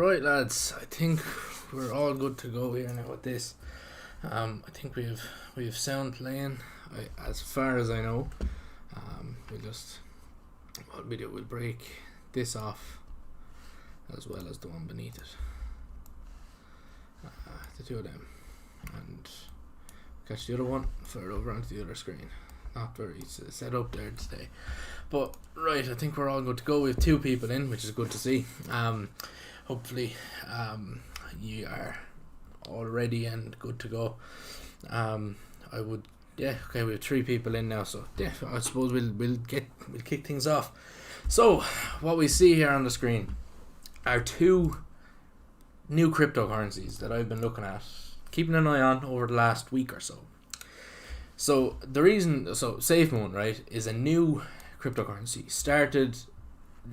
Right, lads. I think we're all good to go here now with this. I think we've sound playing. As far as I know, we'll break this off as well as the one beneath it. The two of them, and catch the other one, fire it over onto the other screen. Not very set up there today, but right, I think we're all good to go. We have two people in, which is good to see. Hopefully you are all ready and good to go. We have three people in now, so yeah, I suppose we'll kick things off. So what we see here on the screen are two new cryptocurrencies that I've been looking at, keeping an eye on over the last week or so. So SafeMoon, right, is a new cryptocurrency. Started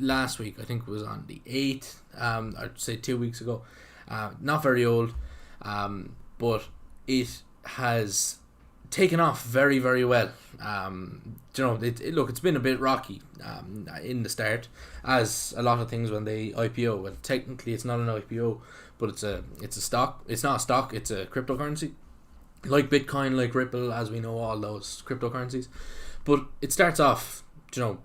last week, I think it was on the 8th, I'd say 2 weeks ago. Not very old, but it has taken off very, very well. It's been a bit rocky in the start, as a lot of things when they IPO. Well, technically it's not an IPO, but it's a stock. It's not a stock, it's a cryptocurrency. Like Bitcoin, like Ripple, as we know, all those cryptocurrencies. But it starts off,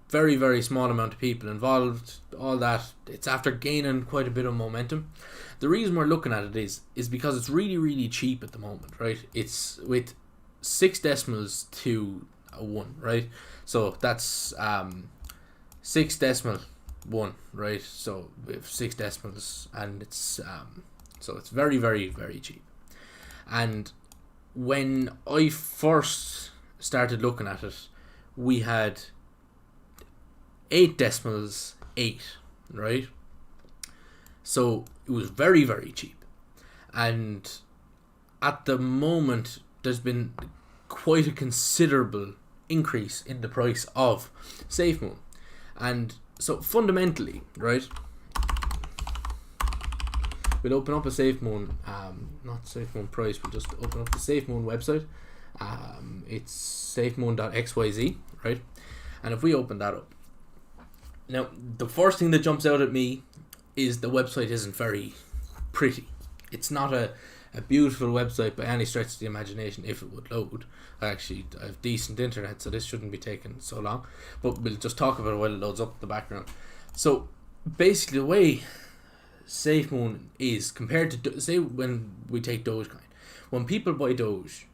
very, very small amount of people involved, all that. It's after gaining quite a bit of momentum. The reason we're looking at it is because it's really, really cheap at the moment, right? It's with 6 decimals to a 1, right? So that's 6 decimal 1, right? So we have 6 decimals, and it's very, very, very cheap. And when I first started looking at it, we had 8 decimals 8, right? So it was very, very cheap. And at the moment, there's been quite a considerable increase in the price of SafeMoon. And so fundamentally, right, we'll open up a SafeMoon, not SafeMoon price, we'll just open up the SafeMoon website. It's safemoon.xyz, right? And if we open that up, now the first thing that jumps out at me is the website isn't very pretty. It's not a beautiful website by any stretch of the imagination if it would load. I have decent internet, so this shouldn't be taking so long, but we'll just talk about it while it loads up the background. So basically the way SafeMoon is compared to, say, when we take Dogecoin, when people buy Doge,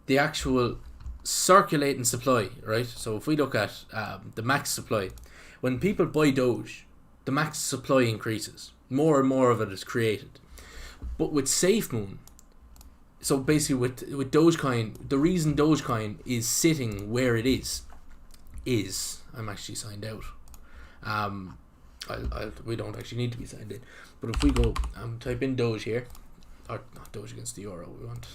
the actual circulating supply, right? So if we look at the max supply, when people buy Doge, the max supply increases. More and more of it is created. But with SafeMoon, so basically with Dogecoin, the reason Dogecoin is sitting where it is I'm actually signed out. We don't actually need to be signed in. But if we go type in Doge here, or not Doge against the euro, we want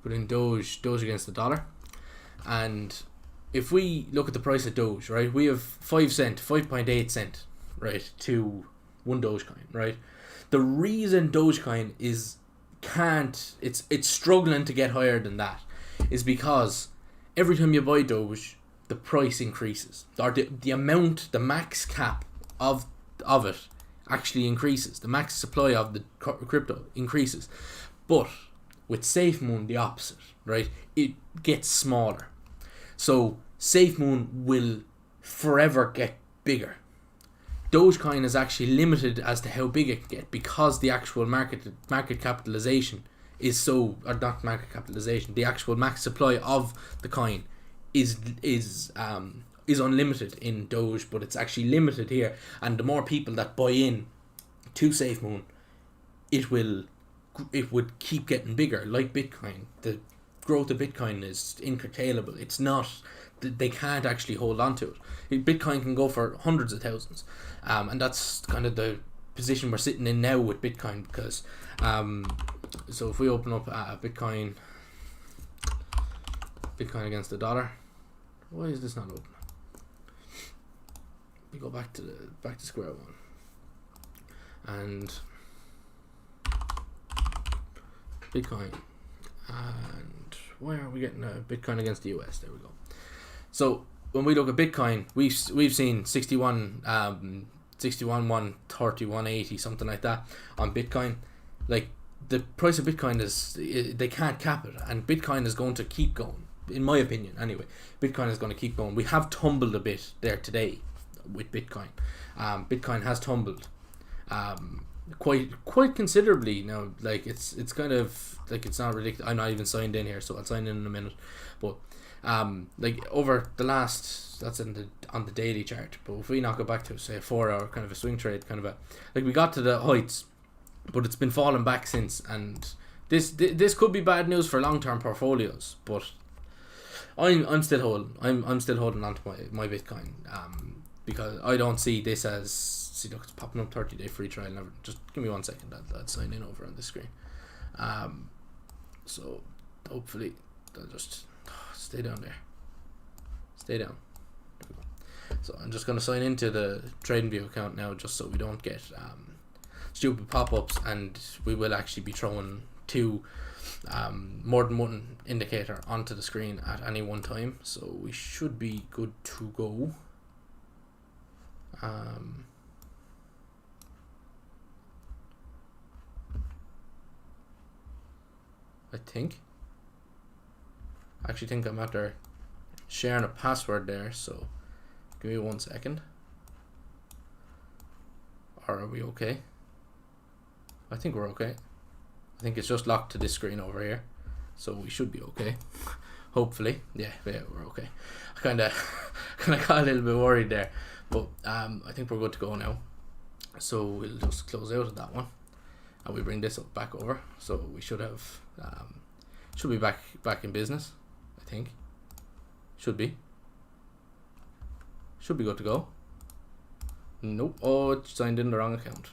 put in Doge against the dollar, and if we look at the price of Doge, right, we have 5.8 cent, right, to 1 Dogecoin, right. The reason Dogecoin it's struggling to get higher than that is because every time you buy Doge, the price increases, or the amount, the max cap of it actually increases. The max supply of the crypto increases. But with SafeMoon, the opposite, right? It gets smaller. So SafeMoon will forever get bigger. Dogecoin is actually limited as to how big it can get because the actual market capitalization is so, or not market capitalization, the actual max supply of the coin is unlimited in Doge, but it's actually limited here. And the more people that buy in to SafeMoon, it would keep getting bigger. Like Bitcoin, the growth of Bitcoin is incurtailable. It's not, they can't actually hold on to it. Bitcoin can go for hundreds of thousands, and that's kind of the position we're sitting in now with Bitcoin, because so if we open up Bitcoin against the dollar, why is this not open? We go back to square one, and Bitcoin, and why are we getting a Bitcoin against the US? There we go. So when we look at Bitcoin, we've seen 61 161, 130, 180, something like that on Bitcoin. Like, the price of Bitcoin they can't cap it, and Bitcoin is going to keep going, in my opinion anyway. Bitcoin is going to keep going. We have tumbled a bit there today with Bitcoin. Bitcoin has tumbled quite considerably now. Like, it's kind of like, it's not ridiculous. I'm not even signed in here, so I'll sign in a minute. But like, over the last, that's on the daily chart, but if we knock it back to, say, a 4 hour kind of a swing trade, kind of a, like, we got to the heights, but it's been falling back since, and this could be bad news for long term portfolios. But I'm still holding. I'm still holding on to my Bitcoin, because I don't see this as, see, look, it's popping up 30-day free trial. Never, just give me 1 second. I'll sign in over on the screen. So hopefully they'll just stay down there. Stay down. There we go. So I'm just going to sign into the TradingView account now, just so we don't get stupid pop-ups, and we will actually be throwing more than one indicator onto the screen at any one time, so we should be good to go. I actually think I'm after sharing a password there, so give me 1 second. Or are we okay? I think we're okay. I think it's just locked to this screen over here, so we should be okay. Hopefully, yeah, we're okay. I kind of got a little bit worried there, but I think we're good to go now. So we'll just close out of that one, and we bring this up back over. So we should have should be back in business. I think should be good to go. Nope. Oh, it signed in the wrong account.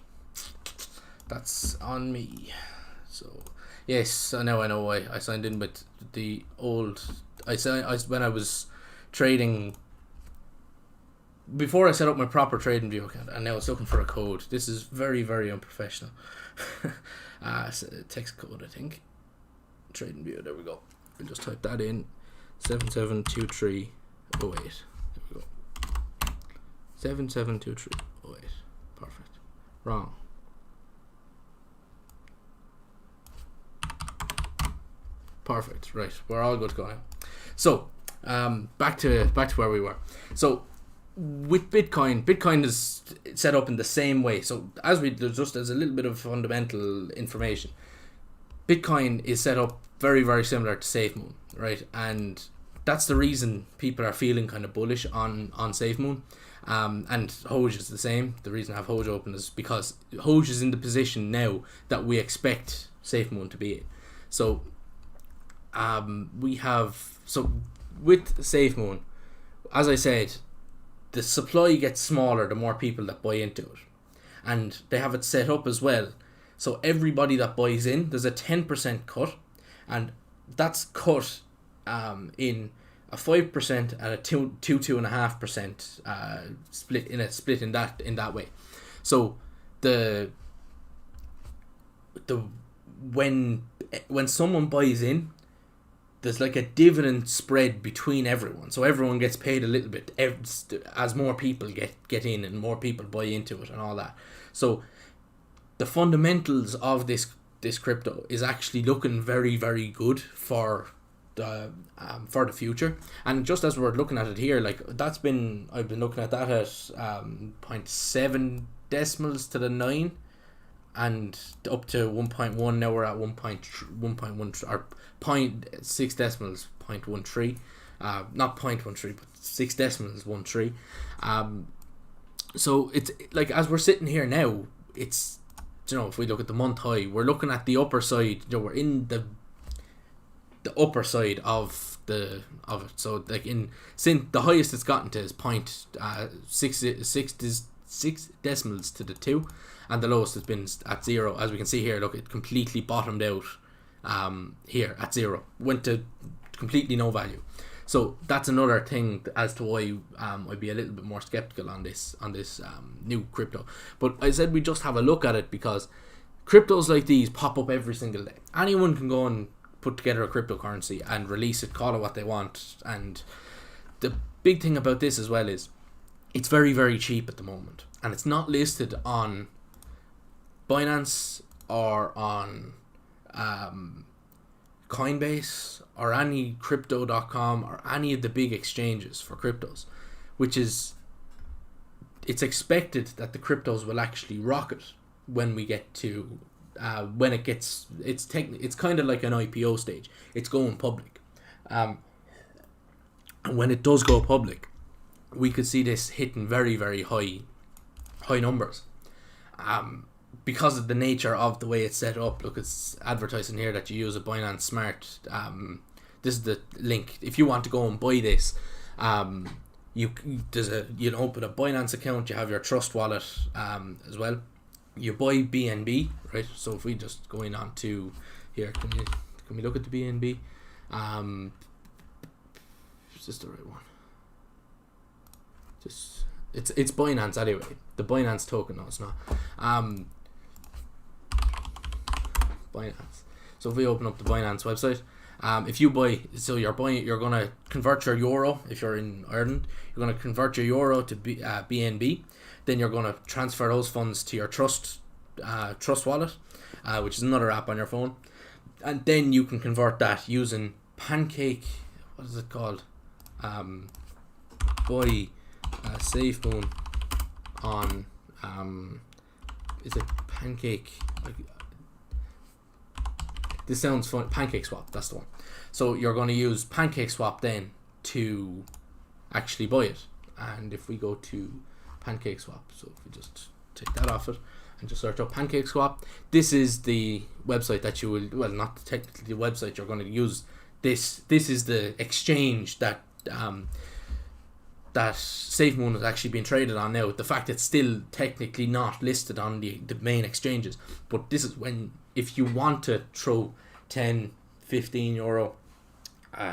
That's on me. So yes, now I know why I signed in with the old. When I was trading before I set up my proper TradingView account, and now it's looking for a code. This is very, very unprofessional. Text code, I think. TradingView. There we go. We'll just type that in. 772308. There we go. 772308. Perfect. Wrong. Perfect. Right, we're all good to go now. So back to where we were. So with Bitcoin is set up in the same way. So as a little bit of fundamental information, Bitcoin is set up very, very similar to SafeMoon, right? And that's the reason people are feeling kind of bullish on SafeMoon. And Hoj is the same. The reason I have Hoj open is because Hoj is in the position now that we expect SafeMoon to be in. So with SafeMoon, as I said, the supply gets smaller the more people that buy into it, and they have it set up as well. So everybody that buys in, there's a 10% cut, and that's cut in a 5% and a 2.5% split in that way. So when someone buys in, there's like a dividend spread between everyone, so everyone gets paid a little bit as more people get in and more people buy into it and all that. So the fundamentals of this crypto is actually looking very, very good for the future. And just as we're looking at it here, like I've been looking at that at 0.7 decimals to the 9 and up to 1.1. Now we're at 1.1 or 0.6 decimals, 0.13, not 0.13, but 6 decimals, 13. So it's like, as we're sitting here now, it's, if we look at the month high, we're looking at the upper side. We're in the upper side of it. So like since the highest it's gotten to is 0.6 decimals to the 2, and the lowest has been at 0. As we can see here, look, it completely bottomed out here at 0, went to completely no value. So that's another thing as to why I'd be a little bit more skeptical on this new crypto. But I said we just have a look at it because cryptos like these pop up every single day. Anyone can go and put together a cryptocurrency and release it, call it what they want. And the big thing about this as well is it's very, very cheap at the moment. and it's not listed on Binance or on Coinbase or any crypto.com or any of the big exchanges for cryptos, which is, it's expected that the cryptos will actually rocket when we get to when it gets, it's kind of like an IPO stage. It's going public, and when it does go public, we could see this hitting very, very high numbers, because of the nature of the way it's set up. Look, it's advertising here that you use a Binance Smart. This is the link. If you want to go and buy this, you open a Binance account. You have your Trust wallet as well. You buy BNB, right? So if we just go in on to here, can we look at the BNB? Is this the right one? Just it's Binance anyway. The Binance token. No, it's not. Binance. So if we open up the Binance website, if you buy, so you're gonna convert your euro. If you're in Ireland, you're gonna convert your euro to BNB. Then you're gonna transfer those funds to your Trust wallet, which is another app on your phone, and then you can convert that using Pancake. What is it called? Buy SafeMoon on is it Pancake? This sounds fun. Pancake Swap, that's the one. So you're going to use Pancake Swap then to actually buy it. And if we go to Pancake Swap, so if we just take that off it and just search up Pancake Swap, this is the website that you will, well, not technically the website you're going to use. This is the exchange that that SafeMoon has actually been traded on now. The fact it's still technically not listed on the main exchanges, but this is when, if you want to throw 10, 15 euro,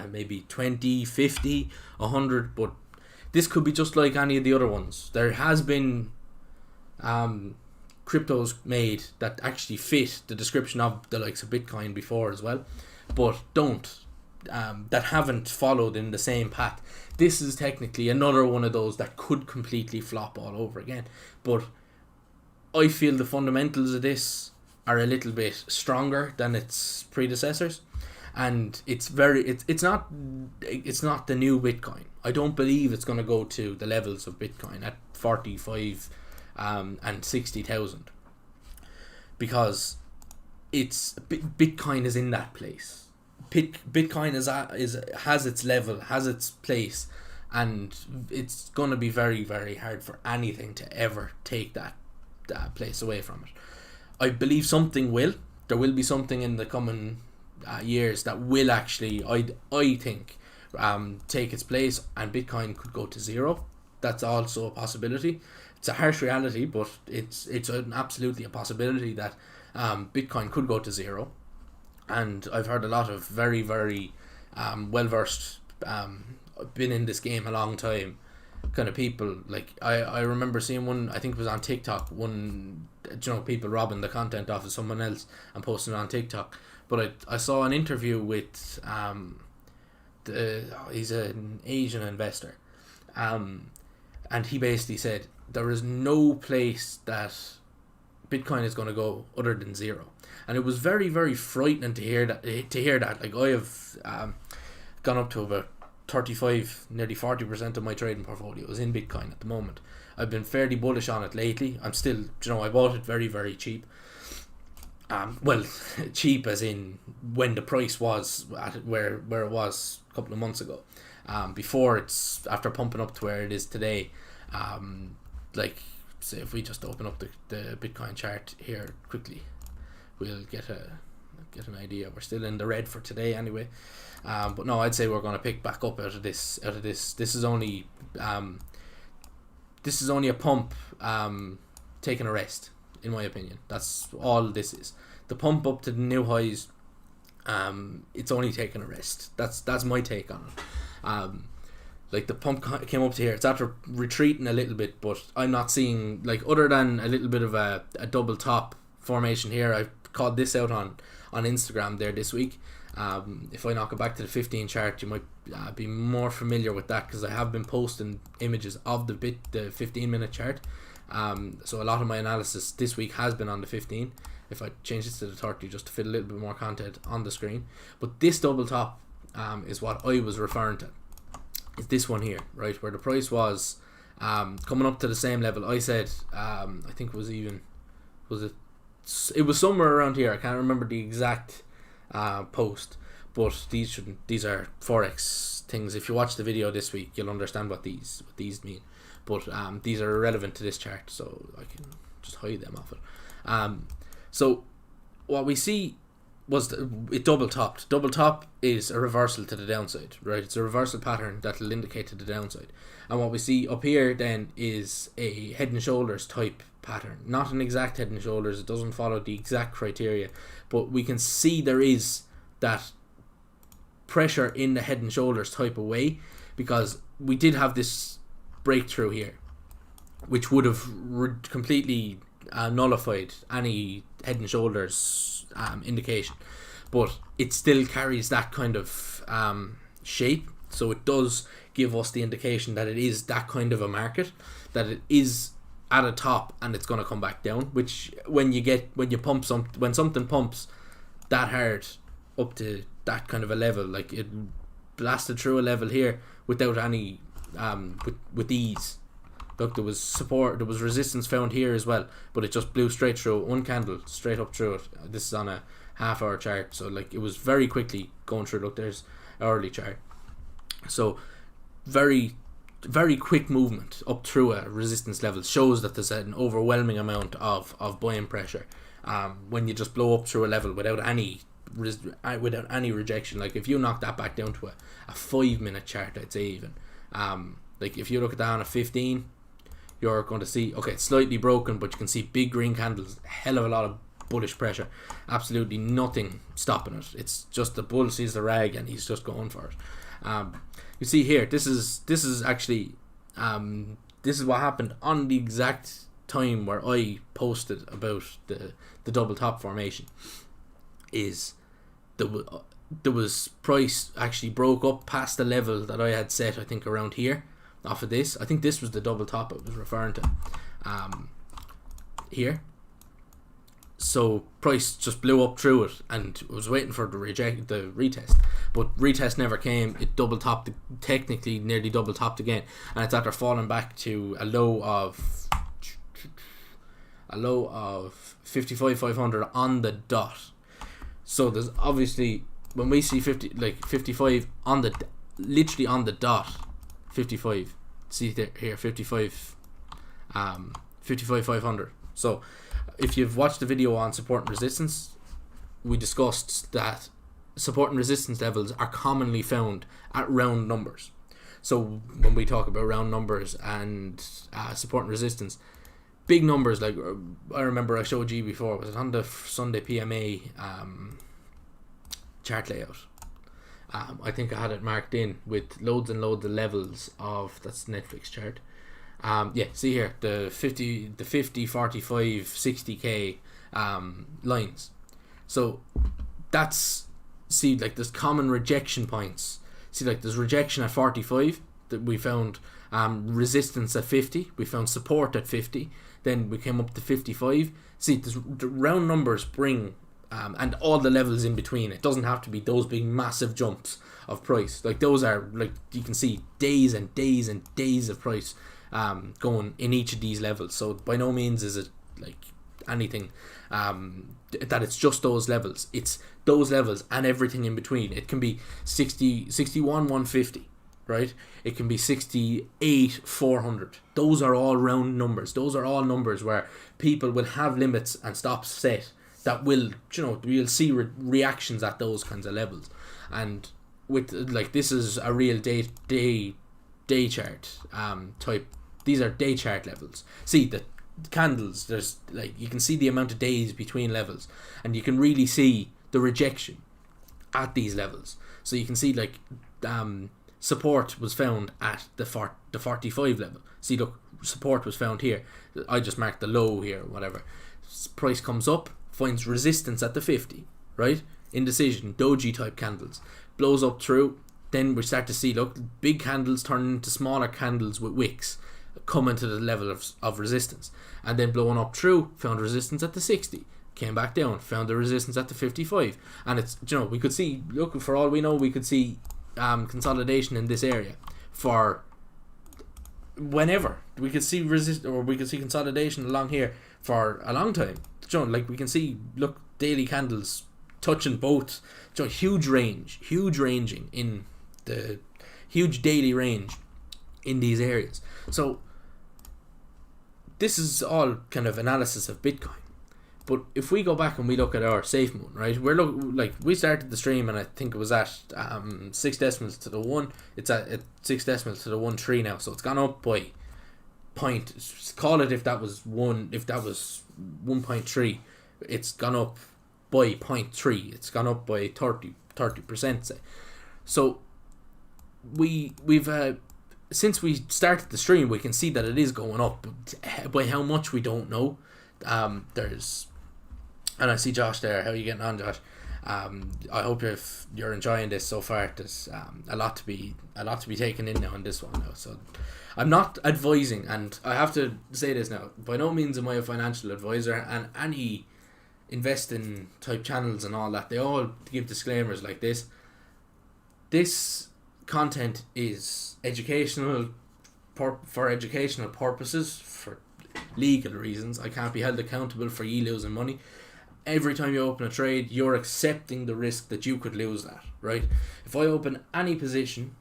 maybe 20, 50, 100, but this could be just like any of the other ones. There has been cryptos made that actually fit the description of the likes of Bitcoin before as well, but that haven't followed in the same path. This is technically another one of those that could completely flop all over again, but I feel the fundamentals of this are a little bit stronger than its predecessors, and it's not the new Bitcoin. I don't believe it's going to go to the levels of Bitcoin at 45 and 60,000, because Bitcoin is in that place. Bitcoin has its level, has its place, and it's going to be very, very hard for anything to ever take that place away from it. I believe there will be something in the coming years that will actually, I think, take its place, and Bitcoin could go to zero. That's also a possibility. It's a harsh reality, but it's absolutely a possibility that Bitcoin could go to zero. And I've heard a lot of very, very well-versed, been in this game a long time kind of people. Like I remember seeing one, I think it was on TikTok, people robbing the content off of someone else and posting it on TikTok. But I saw an interview with he's an Asian investor, and he basically said there is no place that Bitcoin is going to go other than zero. And it was very, very frightening to hear that. Like, I have gone up to about 35, nearly 40% of my trading portfolio is in Bitcoin at the moment. I've been fairly bullish on it lately. I'm still, I bought it very, very cheap. Cheap as in when the price was at where it was a couple of months ago. Before it's, after pumping up to where it is today. Say if we just open up the Bitcoin chart here quickly, we'll get an idea. We're still in the red for today anyway. But no, I'd say we're going to pick back up out of this. This is only a pump taking a rest, in my opinion. That's all this is. The pump up to the new highs, it's only taking a rest. That's my take on it. Like, the pump came up to here. It's after retreating a little bit, but I'm not seeing, like, other than a little bit of a double top formation here. I called this out on Instagram there this week. If I knock it back to the 15 chart, you might be more familiar with that, because I have been posting images of the 15 minute chart. So a lot of my analysis this week has been on the 15. If I change this to the 30 just to fit a little bit more content on the screen. But this double top is what I was referring to. It's this one here, right, where the price was coming up to the same level. I said, I think it was somewhere around here. I can't remember the exact post, but these are forex things. If you watch the video this week, you'll understand what these mean. But these are irrelevant to this chart, so I can just hide them off it. So what we see was it double topped. Double top is a reversal to the downside, right? It's a reversal pattern that will indicate to the downside. And what we see up here then is a head and shoulders type pattern. Not an exact head and shoulders, it doesn't follow the exact criteria, but we can see there is that pressure in the head and shoulders type of way, because we did have this breakthrough here, which would have completely nullified any head and shoulders indication, but it still carries that kind of shape, so it does give us the indication that it is that kind of a market, that it is at a top and it's going to come back down, which when something pumps that hard up to that kind of a level, like it blasted through a level here without any with ease. Look, there was support, there was resistance found here as well, but it just blew straight through, one candle straight up through it. This is on a half-hour chart, so like it was very quickly going through. Look, there's hourly chart. So very, very quick movement up through a resistance level shows that there's an overwhelming amount of buying pressure when you just blow up through a level without any rejection. Like if you knock that back down to a 5-minute chart, I'd say even, like if you look at that on a 15, you're going to see, okay, it's slightly broken, but you can see big green candles, a hell of a lot of bullish pressure, absolutely nothing stopping it. It's just the bull sees the rag and he's just going for it. You see here, this is actually this is what happened on the exact time where I posted about the double top formation. Is there was price actually broke up past the level that I had set, I think around here, off of this. I think this was the double top I was referring to here. So price just blew up through it and was waiting for the retest, but retest never came. It double topped, technically nearly double topped again, and it's after falling back to a low of 55,500 on the dot. So there's obviously, when we see 55 on the literally on the dot, 55. See there here, 55,500. So if you've watched the video on support and resistance, we discussed that support and resistance levels are commonly found at round numbers. So when we talk about round numbers and support and resistance, big numbers, like I remember I showed you before, was it on the Sunday PMA chart layout? I think I had it marked in with loads and loads of levels of, that's Netflix chart. Yeah, see here, the 50, 45, 60k lines. So that's, see, like there's common rejection points. See, like there's rejection at 45 that we found, resistance at 50, we found support at 50, then we came up to 55. See, the round numbers bring and all the levels in between. It doesn't have to be those big massive jumps of price. Like those are, like you can see, days and days and days of price going in each of these levels. So by no means is it like anything that it's just those levels. It's those levels and everything in between. It can be 60, 61, 150, right? It can be 68, 400. Those are all round numbers. Those are all numbers where people will have limits and stops set that will, you know, we'll see reactions at those kinds of levels. And with, like, this is a real day chart type. These are day chart levels. See the candles, there's, like, you can see the amount of days between levels, and you can really see the rejection at these levels. So you can see, like, support was found at the 45 level. See, look, support was found here. I just marked the low here, whatever. Price comes up, finds resistance at the 50, right? Indecision, doji type candles, blows up through. Then we start to see, look, big candles turn into smaller candles with wicks, coming to the level of resistance, and then blowing up through, found resistance at the 60, came back down, found the resistance at the 55, and it's, we could see, look, for all we know, we could see consolidation in this area for whenever. We could see we could see consolidation along here for a long time. Like we can see, look, daily candles touching both, huge ranging in the huge daily range in these areas. So this is all kind of analysis of Bitcoin. But if we go back and we look at our safe moon, right, we started the stream and I think it was at 6 decimals to the 1. It's at 6 decimals to the 1.3 now, so it's gone up by call it, if that was 1.3, it's gone up by 0.3. It's gone up by 30%, say. So we've since we started the stream, we can see that it is going up. By how much, we don't know. And I see Josh there. How are you getting on, Josh? I hope you're enjoying this so far. There's a lot to be taken in now on this one now. So I'm not advising, and I have to say this now. By no means am I a financial advisor, and any investing type channels and all that, they all give disclaimers like this. This content is educational for educational purposes, for legal reasons. I can't be held accountable for you losing money. Every time you open a trade, you're accepting the risk that you could lose that, right? If I open any position,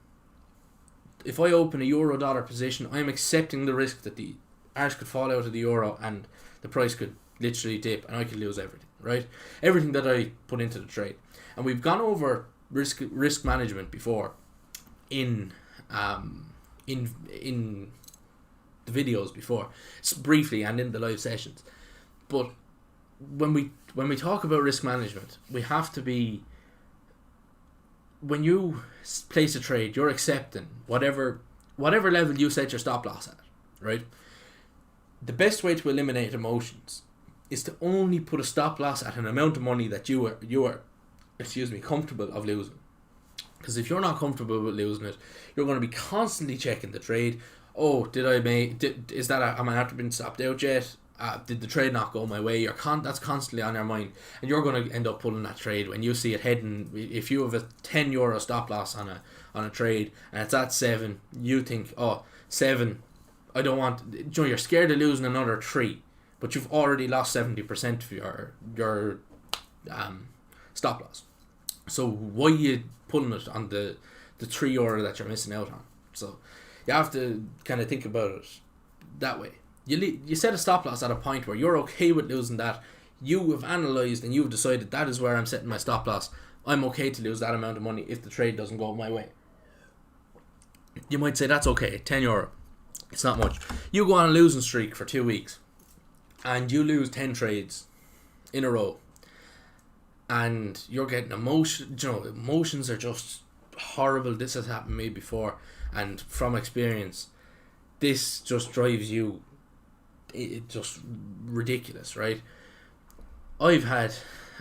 if I open a euro-dollar position, I'm accepting the risk that the arse could fall out of the euro and the price could literally dip and I could lose everything, right? Everything that I put into the trade. And we've gone over risk management before in the videos before, briefly, and in the live sessions. But when we talk about risk management, we have to be, when you place a trade, you're accepting whatever level you set your stop loss at, right? The best way to eliminate emotions is to only put a stop loss at an amount of money that you are comfortable of losing. Because if you're not comfortable with losing it, you're going to be constantly checking the trade. Oh, am I not been stopped out yet? Did the trade not go my way? That's constantly on your mind, and you're going to end up pulling that trade when you see it heading. If you have a €10 stop loss on a trade and it's at 7, you think, 7, I don't want. You're scared of losing another 3, but you've already lost 70% of your stop loss. So why are you pulling it on the €3 that you're missing out on? So you have to kind of think about it that way. You set a stop loss at a point where you're okay with losing that. You have analysed and you've decided that is where I'm setting my stop loss. I'm okay to lose that amount of money if the trade doesn't go my way. You might say that's okay, €10. It's not much. You go on a losing streak for 2 weeks and you lose 10 trades in a row. And you're getting emotions are just horrible. This has happened to me before, and from experience, this just drives you, it's just ridiculous, right? I've had,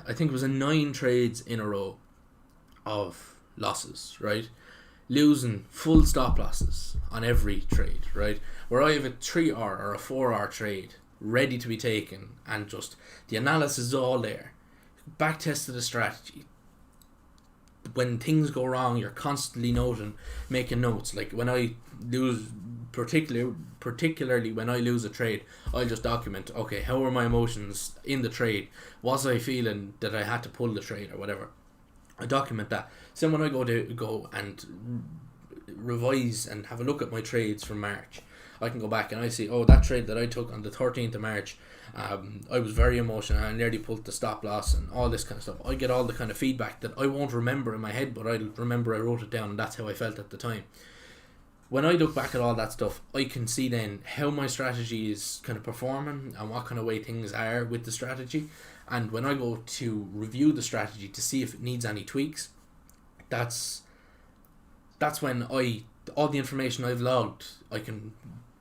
I think it was 9 trades in a row of losses, right? Losing full stop losses on every trade, right? Where I have a 3-hour or a 4-hour trade ready to be taken, and just the analysis is all there. Back tested the strategy. When things go wrong, you're constantly making notes. Like when I lose, particularly when I lose a trade, I'll just document, okay, how were my emotions in the trade? Was I feeling that I had to pull the trade or whatever? I document that. So when I go and revise and have a look at my trades from March, I can go back and I see, that trade that I took on the 13th of March, I was very emotional. I nearly pulled the stop loss and all this kind of stuff. I get all the kind of feedback that I won't remember in my head, but I remember I wrote it down and that's how I felt at the time. When I look back at all that stuff, I can see then how my strategy is kind of performing and what kind of way things are with the strategy. And when I go to review the strategy to see if it needs any tweaks, that's when all the information I've logged, I can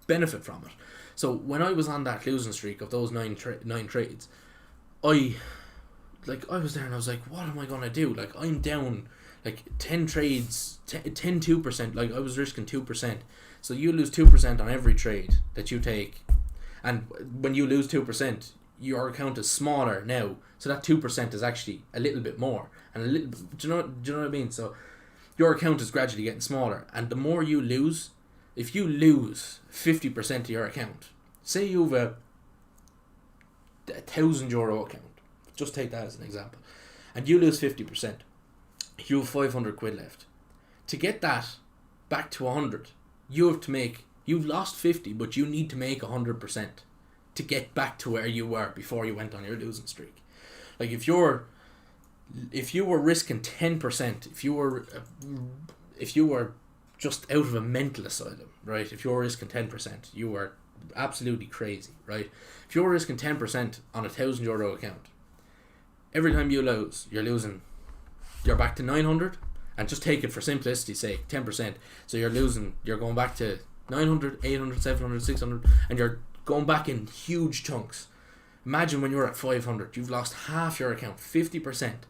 benefit from it. So when I was on that losing streak of those 9 trades, I was there and I was like, what am I going to do? Like, I'm down like 10 trades, 2%, like I was risking 2%. So you lose 2% on every trade that you take. And when you lose 2%, your account is smaller now. So that 2% is actually a little bit more. And a little, do you know what I mean? So your account is gradually getting smaller. And the more you lose, if you lose 50% of your account, say you have a €1,000 account, just take that as an example, and you lose 50%, you have 500 quid left. To get that back to 100, you've lost 50, but you need to make 100% to get back to where you were before you went on your losing streak. Like if you were risking 10%, if you were just out of a mental asylum, right? If you were risking 10%, you were absolutely crazy, right? If you were risking 10% on a €1,000 account, every time you lose, you're back to 900, and just take it for simplicity's sake, 10%. So you're going back to 900, 800, 700, 600, and you're going back in huge chunks. Imagine when you're at 500, you've lost half your account, 50%.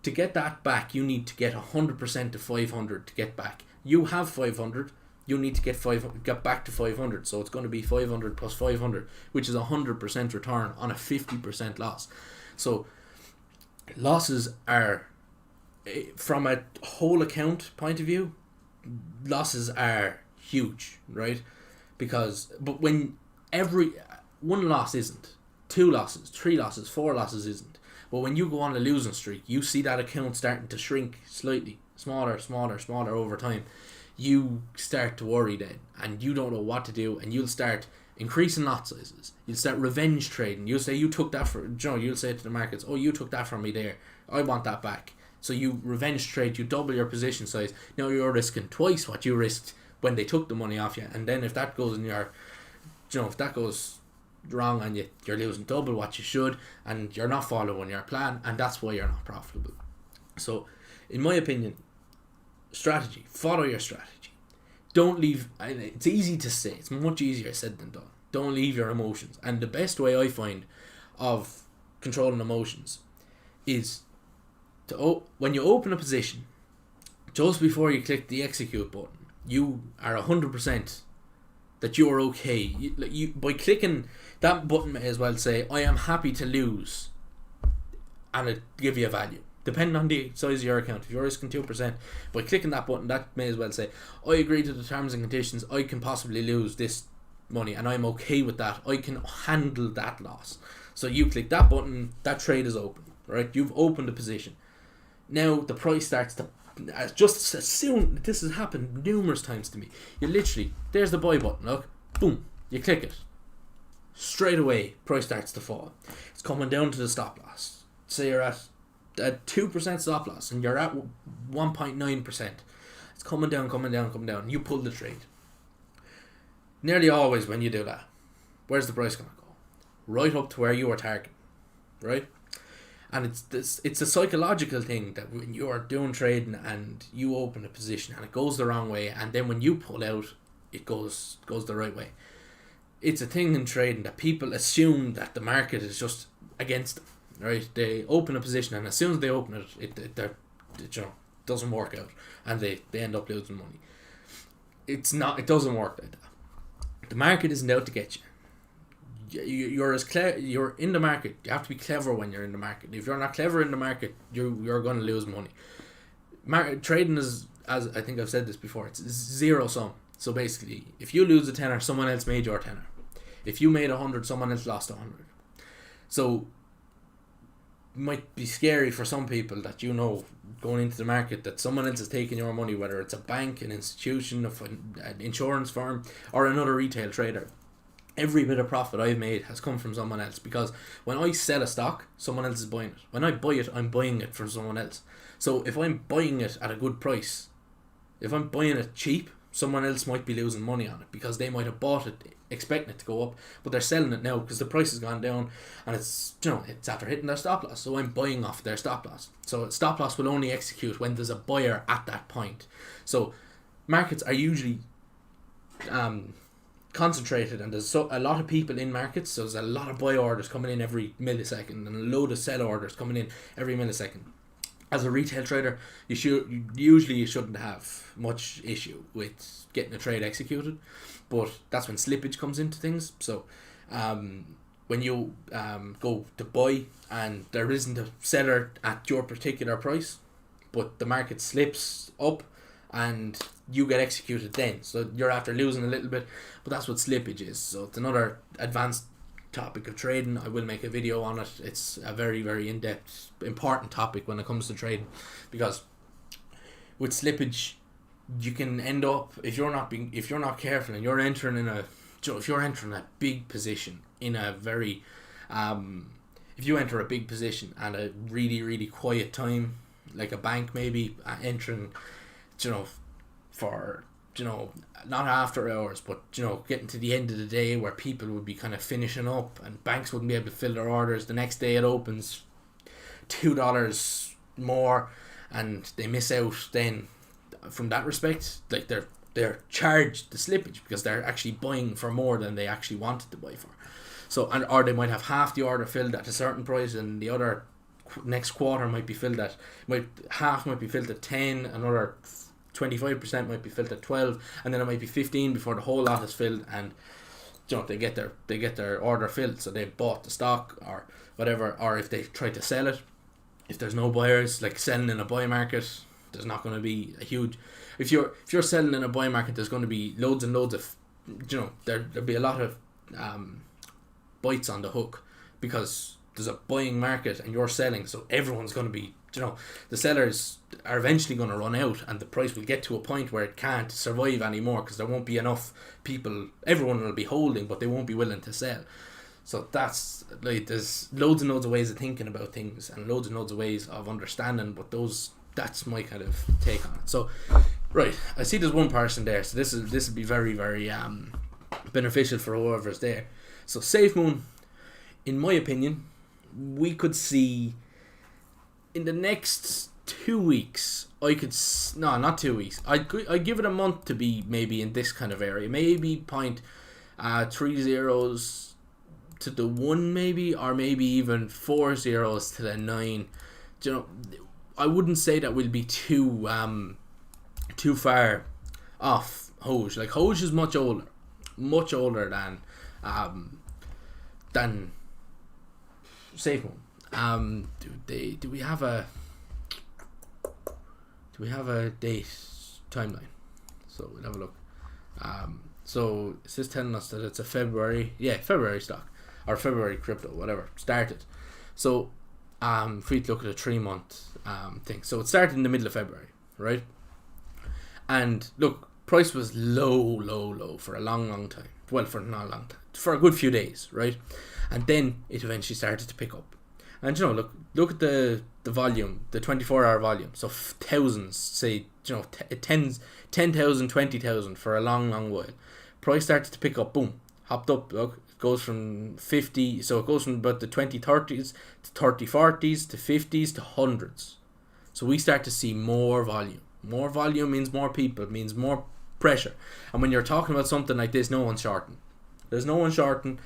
To get that back, you need to get 100% to 500 to get back. You have 500, you need to get back to 500. So it's going to be 500 plus 500, which is 100% return on a 50% loss. So losses are, from a whole account point of view, losses are huge, right? But when one loss isn't, 2 losses, 3 losses, 4 losses isn't. But when you go on a losing streak, you see that account starting to shrink slightly, smaller over time. You start to worry then, and you don't know what to do, and you'll start increasing lot sizes. You'll start revenge trading. You'll say you took that you'll say to the markets, oh, you took that from me there, I want that back. So you revenge trade, you double your position size. Now you're risking twice what you risked when they took the money off you, and then if that goes if that goes wrong and you're losing double what you should, and you're not following your plan, and that's why you're not profitable. So in my opinion, strategy, follow your strategy. Don't leave, it's easy to say, it's much easier said than done. Don't leave your emotions. And the best way I find of controlling emotions is when you open a position, just before you click the execute button, you are 100% that you are okay. You by clicking that button, may as well say, I am happy to lose, and it give you a value depending on the size of your account. If you're risking 2%, by clicking that button, that may as well say, I agree to the terms and conditions, I can possibly lose this money and I'm okay with that, I can handle that loss. So you click that button, that trade is open, right? You've opened a position. Now the price starts to, just as soon, this has happened numerous times to me, you literally, there's the buy button, look, boom, you click it, straight away price starts to fall. It's coming down to the stop loss. Say you're at a 2% stop loss and you're at 1.9%. It's coming down. You pull the trade. Nearly always when you do that, where's the price going to go? Right up to where you are targeting, right? And it's a psychological thing that when you are doing trading and you open a position and it goes the wrong way, and then when you pull out, it goes the right way. It's a thing in trading that people assume that the market is just against them, right? They open a position, and as soon as they open it doesn't work out, and they end up losing money. It's not. It doesn't work like that. The market isn't out to get you. You're in the market. You have to be clever when you're in the market. If you're not clever in the market, you're going to lose money. Trading is, as I think I've said this before, it's zero sum. So basically, if you lose a tenner, someone else made your tenner. If you made 100, someone else lost 100. So it might be scary for some people that going into the market that someone else is taking your money, whether it's a bank, an institution, an insurance firm, or another retail trader. Every bit of profit I've made has come from someone else, because when I sell a stock, someone else is buying it. When I buy it, I'm buying it from someone else. So if I'm buying it at a good price, if I'm buying it cheap, someone else might be losing money on it because they might have bought it expecting it to go up, but they're selling it now because the price has gone down and it's after hitting their stop loss. So I'm buying off their stop loss. So stop loss will only execute when there's a buyer at that point. So markets are usually concentrated, and there's a lot of people in markets, so there's a lot of buy orders coming in every millisecond and a load of sell orders coming in every millisecond. as a retail trader, you shouldn't have much issue with getting a trade executed, but that's when slippage comes into things. So when you go to buy and there isn't a seller at your particular price, but the market slips up and you get executed then, so you're after losing a little bit, but that's what slippage is. So it's another advanced topic of trading. I will make a video on it. It's a very, very in-depth, important topic when it comes to trading, because with slippage you can end up, if you're not careful and you're entering in a, if you're entering a big position in a very if you enter a big position at a really, really quiet time, like a bank maybe entering, for, not after hours, but, getting to the end of the day where people would be kind of finishing up and banks wouldn't be able to fill their orders. The next day it opens $2 more and they miss out then from that respect. Like they're charged the slippage because they're actually buying for more than they actually wanted to buy for. So, or they might have half the order filled at a certain price and the other next quarter might be filled at, half might be filled at 10, another 25% might be filled at 12, and then it might be 15 before the whole lot is filled, and they get their order filled, so they bought the stock or whatever. Or if they try to sell it, if there's no buyers, like selling in a buy market, there's not going to be a huge, if you're selling in a buy market, there's going to be loads and loads of, there'll be a lot of bites on the hook, because there's a buying market and you're selling, so everyone's going to be, the sellers are eventually going to run out and the price will get to a point where it can't survive anymore because there won't be enough people. Everyone will be holding, but they won't be willing to sell. So that's like, there's loads and loads of ways of thinking about things and loads and loads of ways of understanding, but that's my kind of take on it. So right, I see there's one person there, so this will be very, very beneficial for whoever's there. So SafeMoon, in my opinion, we could see in the next 2 weeks, not 2 weeks, I'd give it a month to be maybe in this kind of area, maybe 0.30 to the 1 maybe, or maybe even 40 to the 9. I wouldn't say that we'll be too far off Hoj. Like, Hoj is much older than SafeMoon. Do we have a date timeline? So we'll have a look. So it's just telling us that it's a February stock, or February crypto, whatever, started. So free to look at a 3-month thing. So it started in the middle of February, right? And look, price was low for a long time. Well, for not a long time, for a good few days, right? And then it eventually started to pick up. And look at the volume, the 24-hour volume. So thousands, say, 10,000, 20,000 for a long while. Price started to pick up, boom, hopped up. Look, it goes from 50, so it goes from about the 20-30s to 30-40s to 50s to hundreds. So we start to see more volume. More volume means more people, means more pressure. And when you're talking about something like this, no one's shorting. There's no one shorting.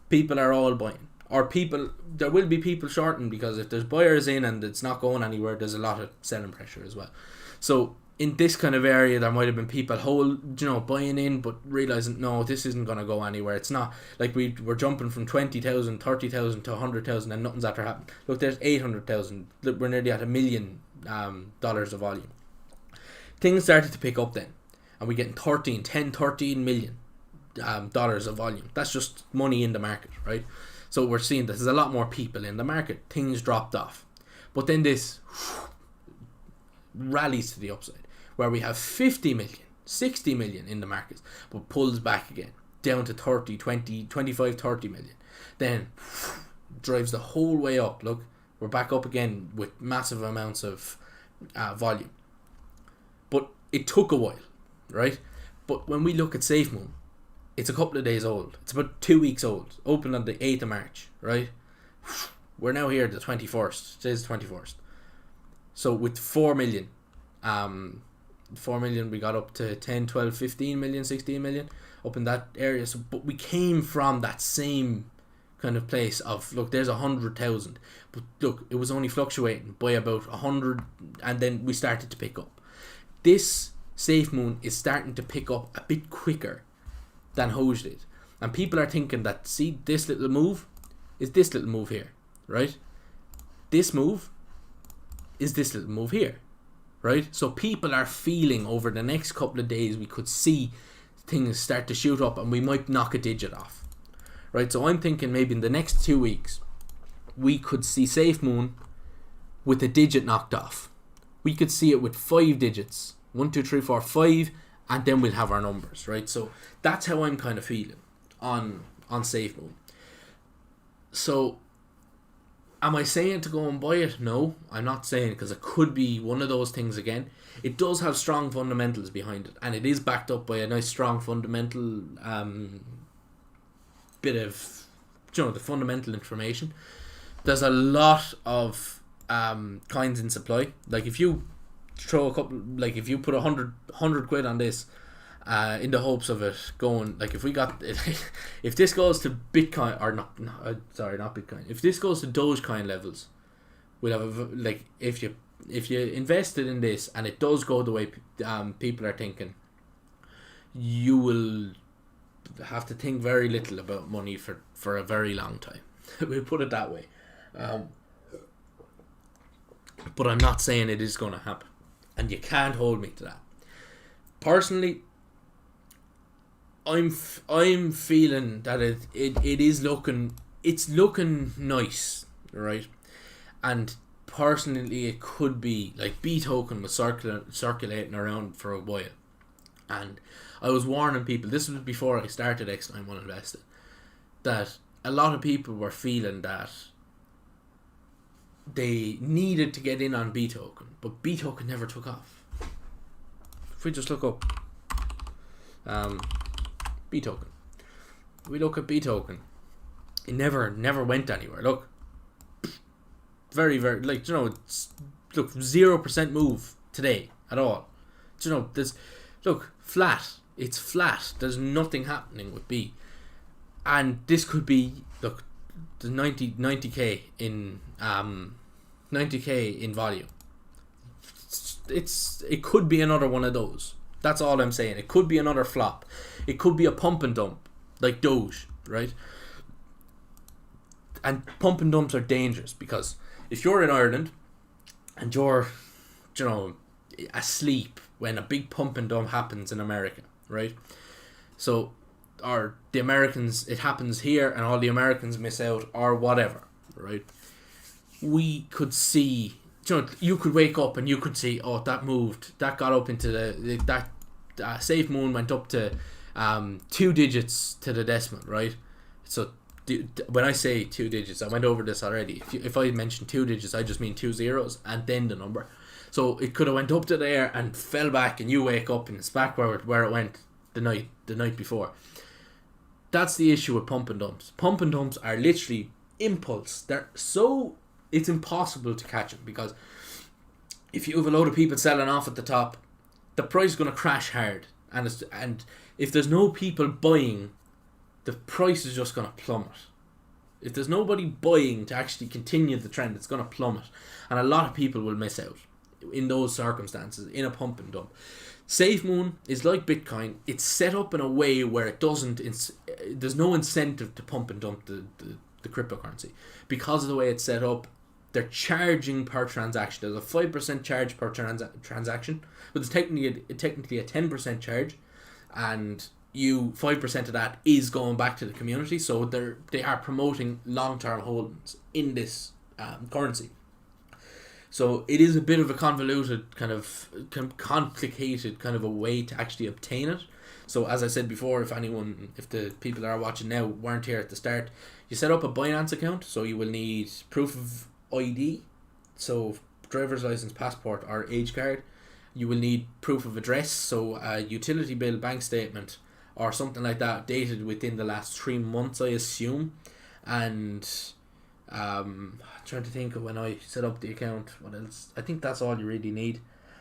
People are all buying. Or there will be people shorting, because if there's buyers in and it's not going anywhere, there's a lot of selling pressure as well. So in this kind of area, there might have been people buying in, but realizing, no, this isn't going to go anywhere. It's not like we're jumping from 20,000, 30,000 to 100,000 and nothing's after happening. Look, there's 800,000. We're nearly at $1 million of volume. Things started to pick up then, and we're getting 13 million dollars of volume. That's just money in the market, right? So we're seeing that there's a lot more people in the market. Things dropped off, but then this rallies to the upside, where we have 50 million, 60 million in the markets, but pulls back again down to 30, 20, 25, 30 million. Then drives the whole way up. Look, we're back up again with massive amounts of volume. But it took a while, right? But when we look at SafeMoon, it's a couple of days old. It's about 2 weeks old. Opened on the 8th of March, right? We're now here the 21st. Today's the 21st. So with 4 million, 4 million, we got up to 10, 12, 15 million, 16 million up in that area. So, but we came from that same kind of place of, look, there's 100,000, but look, it was only fluctuating by about 100, and then we started to pick up. This SafeMoon is starting to pick up a bit quicker than Hoj did, and people are thinking that, see, this little move is this little move here, right? This move is this little move here, right? So people are feeling over the next couple of days we could see things start to shoot up, and we might knock a digit off, right? So I'm thinking maybe in the next 2 weeks we could see SafeMoon with a digit knocked off. We could see it with 5 digits, 1, 2, 3, 4, 5, and then we'll have our numbers, right? So that's how I'm kind of feeling on SafeMoon. So am I saying to go and buy it? No, I'm not saying, because it could be one of those things again. It does have strong fundamentals behind it, and it is backed up by a nice strong fundamental bit of, the fundamental information. There's a lot of coins in supply. Like if you throw a couple, like if you put 100 quid on this, in the hopes of it going, like if we got if this goes to Bitcoin, or not Bitcoin, if this goes to Dogecoin levels, we'll have like if you invested in this and it does go the way people are thinking, you will have to think very little about money for a very long time. We'll put it that way. But I'm not saying it is going to happen, and you can't hold me to that. Personally, I'm feeling that it is looking nice, right? And personally, it could be like B token was circulating around for a while, and I was warning people. This was before I started X91Investing, that a lot of people were feeling that they needed to get in on B token, but B token never took off. If we just look up B token, we look at B token, it never went anywhere. Look, very like, it's, look, 0% move today at all. There's, look, flat. It's flat. There's nothing happening with B, and this could be, look, the 90k in 90k in volume. It could be another one of those. That's all I'm saying. It could be another flop. It could be a pump and dump like Doge, right? And pump and dumps are dangerous, because if you're in Ireland and you're, asleep when a big pump and dump happens in America, right? So, or the Americans, it happens here and all the Americans miss out, or whatever, right? We could see, you could wake up and you could see, oh, that moved, that got up into that SafeMoon went up to 2 digits to the decimal, right? So when I say 2 digits, I went over this already. If I mention 2 digits, I just mean 2 zeros and then the number. So it could have went up to there and fell back, and you wake up and it's back where it went the night before. That's the issue with pump and dumps. Pump and dumps are literally impulse. It's impossible to catch them, because if you have a load of people selling off at the top, the price is going to crash hard, and if there's no people buying, the price is just going to plummet. If there's nobody buying to actually continue the trend, it's going to plummet, and a lot of people will miss out in those circumstances in a pump and dump. SafeMoon is like Bitcoin. It's set up in a way where it doesn't. There's no incentive to pump and dump the cryptocurrency, because of the way it's set up. They're charging per transaction. There's a 5% charge per transaction, but it's technically a 10% charge, and 5% of that is going back to the community. So they are promoting long-term holdings in this currency. So it is a bit of a convoluted, complicated kind of a way to actually obtain it. So as I said before, if the people that are watching now weren't here at the start, you set up a Binance account. So you will need proof of ID, so driver's license, passport, or age card. You will need proof of address, so a utility bill, bank statement, or something like that, dated within the last 3 months, I assume. And I'm trying to think of when I set up the account, what else? I think that's all you really need.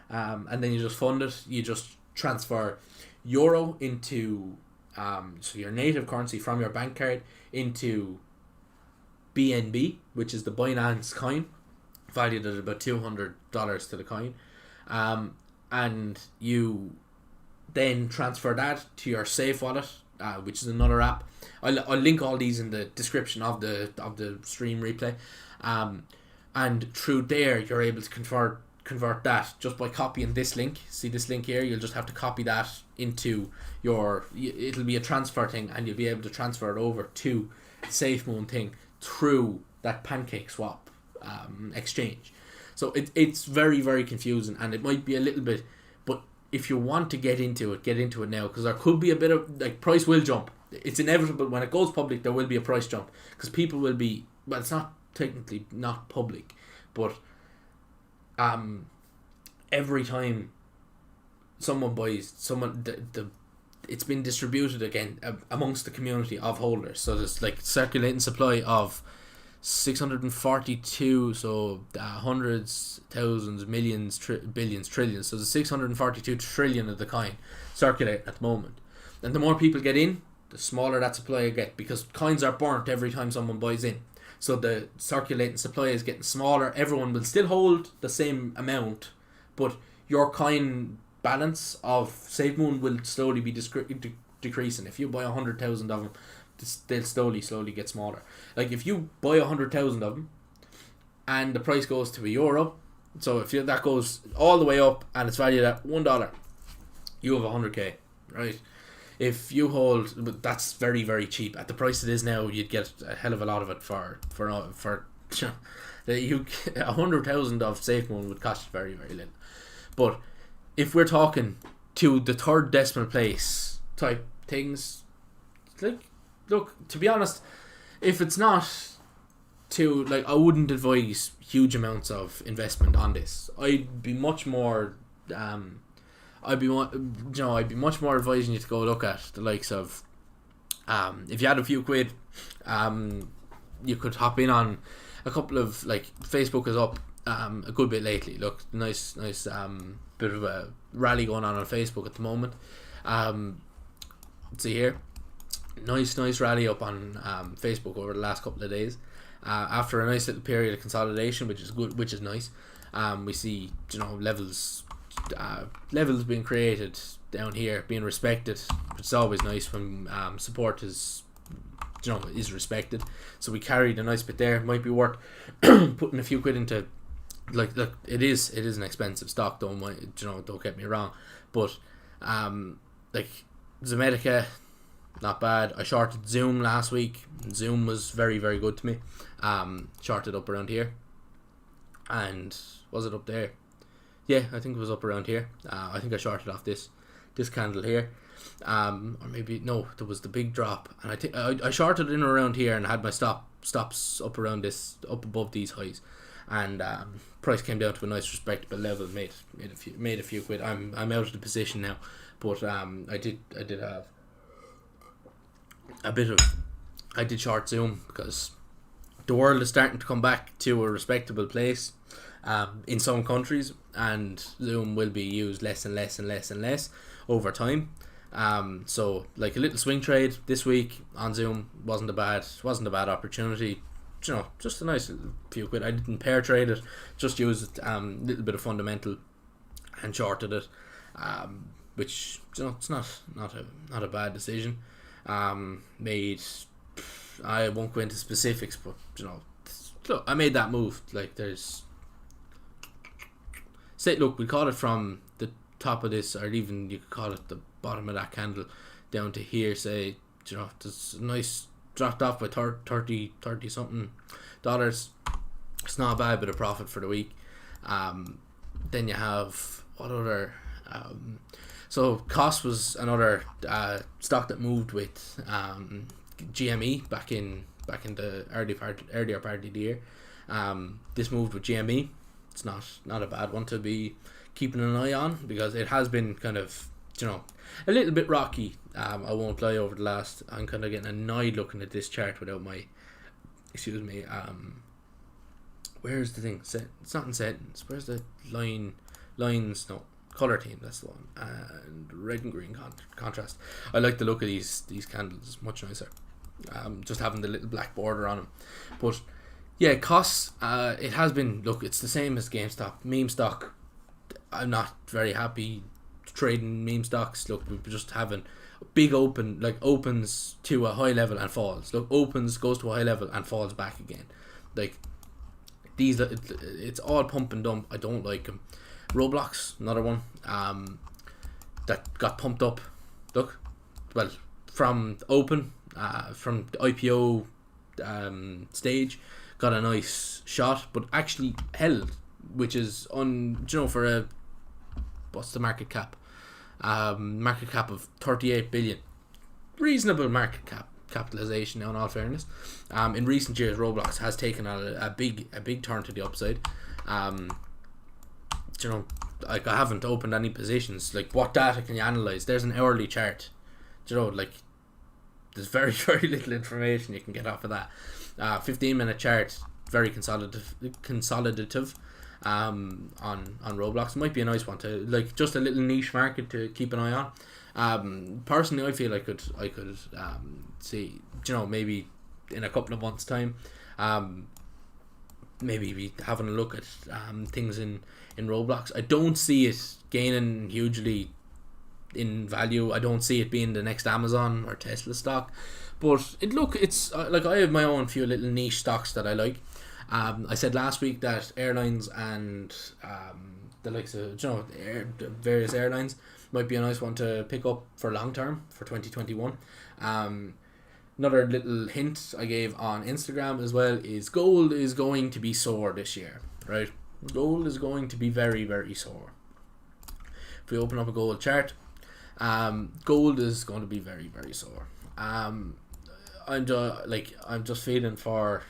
And then you just fund it. You just transfer euro into so your native currency from your bank card into BNB, which is the Binance coin, valued at about $200 to the coin, and you then transfer that to your Safe Wallet, which is another app. I'll link all these in the description of the stream replay, and through there you're able to convert that just by copying this link. See this link here? You'll just have to copy that into it'll be a transfer thing, and you'll be able to transfer it over to SafeMoon thing through that Pancake Swap exchange. So it's very, very confusing, and it might be a little bit, but if you want to get into it now, because there could be a bit of, like, price will jump. It's inevitable when it goes public. There will be a price jump because people will be, well, it's not technically not public, but every time someone buys, it's been distributed again amongst the community of holders. So there's like circulating supply of 642, so hundreds, thousands, millions, billions, trillions. So there's 642 trillion of the coin circulating at the moment. And the more people get in, the smaller that supply will get, because coins are burnt every time someone buys in. So the circulating supply is getting smaller. Everyone will still hold the same amount, but your coin balance of SafeMoon will slowly be decreasing. If you buy 100,000 of them, they'll slowly get smaller. Like if you buy 100,000 of them and the price goes to €1, so if that goes all the way up and it's valued at $1, you have 100k, right? If you hold, but that's very, very cheap at the price it is now. You'd get a hell of a lot of it for 100,000 of SafeMoon would cost you very, very little. But if we're talking to the third decimal place type things, like, look, to be honest, if it's not to, like, I wouldn't advise huge amounts of investment on this. I'd be much more advising you to go look at the likes of, if you had a few quid, you could hop in on a couple of, like, Facebook is up a good bit lately. Look, nice bit of a rally going on Facebook at the moment. See here, nice rally up on Facebook over the last couple of days, after a nice little period of consolidation, which is good, which is nice. We see, levels being created down here, being respected, which is always nice when support is respected. So we carried a nice bit there. Might be worth putting a few quid into. Like, look, it is an expensive stock, don't get me wrong, but like Zomedica, not bad. I shorted Zoom last week. Zoom was very, very good to me. Shorted up around here, and was it up there? Yeah, I think it was up around here. I think I shorted off this candle here, or maybe no, there was the big drop, and I think I shorted in around here and had my stops up around this, up above these highs, and price came down to a nice respectable level. Made a few quid. I'm out of the position now, but I did have a bit of, I did short Zoom because the world is starting to come back to a respectable place in some countries, and Zoom will be used less and less over time. So like a little swing trade this week on Zoom wasn't a bad opportunity. Just a nice little few quid. I didn't pair trade it, just used a little bit of fundamental and shorted it, which it's not a bad decision. Made, I won't go into specifics, but look, I made that move. Like, there's, look, we call it from the top of this, or even you could call it the bottom of that candle down to here. Say, there's a nice, dropped off by 30 something dollars. It's not a bad bit of profit for the week. Then you have what other, so Cost was another stock that moved with GME back in the earlier part of the year. This moved with GME. It's not a bad one to be keeping an eye on, because it has been kind of a little bit rocky. I won't lie, over the last. I'm kind of getting annoyed looking at this chart without my, excuse me. Where's the thing? It's not in settings. Where's the lines? No, color theme. That's the one. And red and green contrast. I like the look of these candles. It's much nicer. just having the little black border on them. But yeah, costs, it has been, look, it's the same as GameStop. Meme stock, I'm not very happy trading meme stocks. Look, we're just having big open, like opens to a high level and falls. Look, opens, goes to a high level and falls back again. Like, these, it's all pump and dump. I don't like them. Roblox, another one, that got pumped up. Look, well, from open, from the IPO stage, got a nice shot, but actually held, which is for a, what's the market cap? Market cap of 38 billion. Reasonable market capitalization now, in all fairness. In recent years, Roblox has taken a big turn to the upside. Like, I haven't opened any positions. Like, what data can you analyze? There's an hourly chart. Like, there's very, very little information you can get off of that. 15-minute chart, very consolidative. On Roblox might be a nice one to, like, just a little niche market to keep an eye on. Personally, I feel I could see, maybe in a couple of months' time, maybe be having a look at things in Roblox. I don't see it gaining hugely in value. I don't see it being the next Amazon or Tesla stock, but it's like, I have my own few little niche stocks that I like. I said last week that airlines and the likes of various airlines might be a nice one to pick up for long term for 2021. Another little hint I gave on Instagram as well is gold is going to be sore this year, right? Gold is going to be very, very sore. If we open up a gold chart, gold is going to be very, very sore. I'm just feeling for,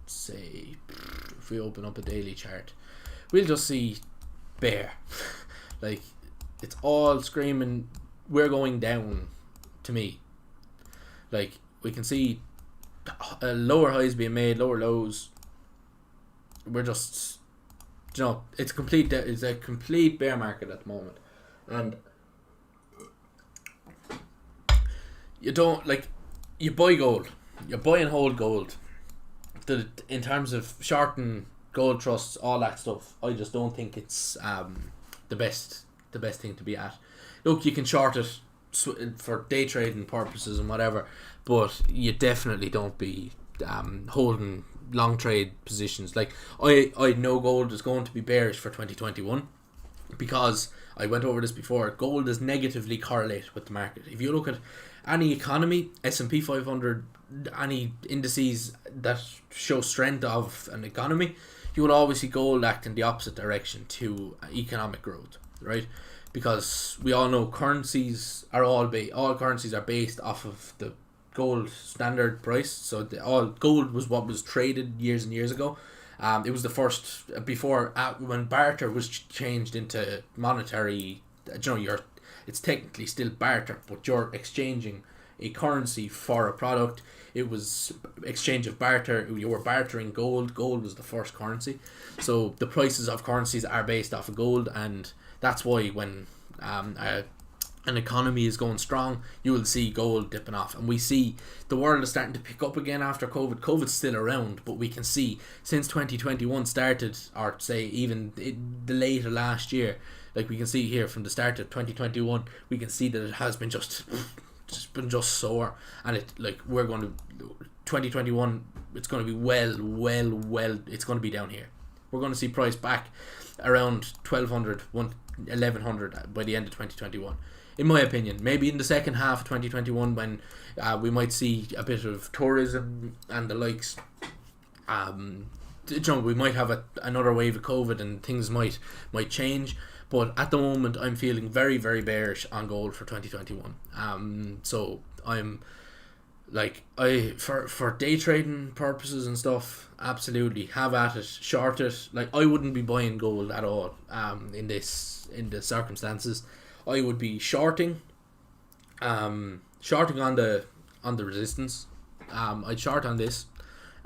say, if we open up a daily chart, we'll just see bear. Like, it's all screaming, we're going down, to me. Like, we can see lower highs being made, lower lows. We're just, it's a complete bear market at the moment. And you don't, like, you buy gold, you buy and hold gold. In terms of shorting gold trusts, all that stuff, I just don't think it's the best thing to be at. Look, you can short it for day trading purposes and whatever, but you definitely don't be holding long trade positions. Like, I know gold is going to be bearish for 2021 because I went over this before. Gold is negatively correlated with the market. If you look at any economy, S&P 500, any indices that show strength of an economy, you will always see gold act in the opposite direction to economic growth, right? Because we all know currencies are all currencies are based off of the gold standard price. So all gold was what was traded years and years ago. It was the first before when barter was changed into monetary. It's technically still barter, but you're exchanging a currency for a product. It was exchange of barter. You were bartering gold. Gold was the first currency. So the prices of currencies are based off of gold, and that's why when an economy is going strong, you will see gold dipping off. And we see the world is starting to pick up again after COVID. COVID's still around, but we can see since 2021 started, or say even the later last year, like we can see here from the start of 2021, we can see that it has been just sore. And it, like, we're going to 2021, it's going to be well, it's going to be down here. We're going to see price back around 1200, 1100 by the end of 2021. In my opinion, maybe in the second half of 2021 when we might see a bit of tourism and the likes. We might have another wave of COVID and things might change. But at the moment, I'm feeling very, very bearish on gold for 2021. So I'm like, for day trading purposes and stuff, absolutely have at it, short it. Like, I wouldn't be buying gold at all. In the circumstances, I would be shorting on the resistance. I'd short on this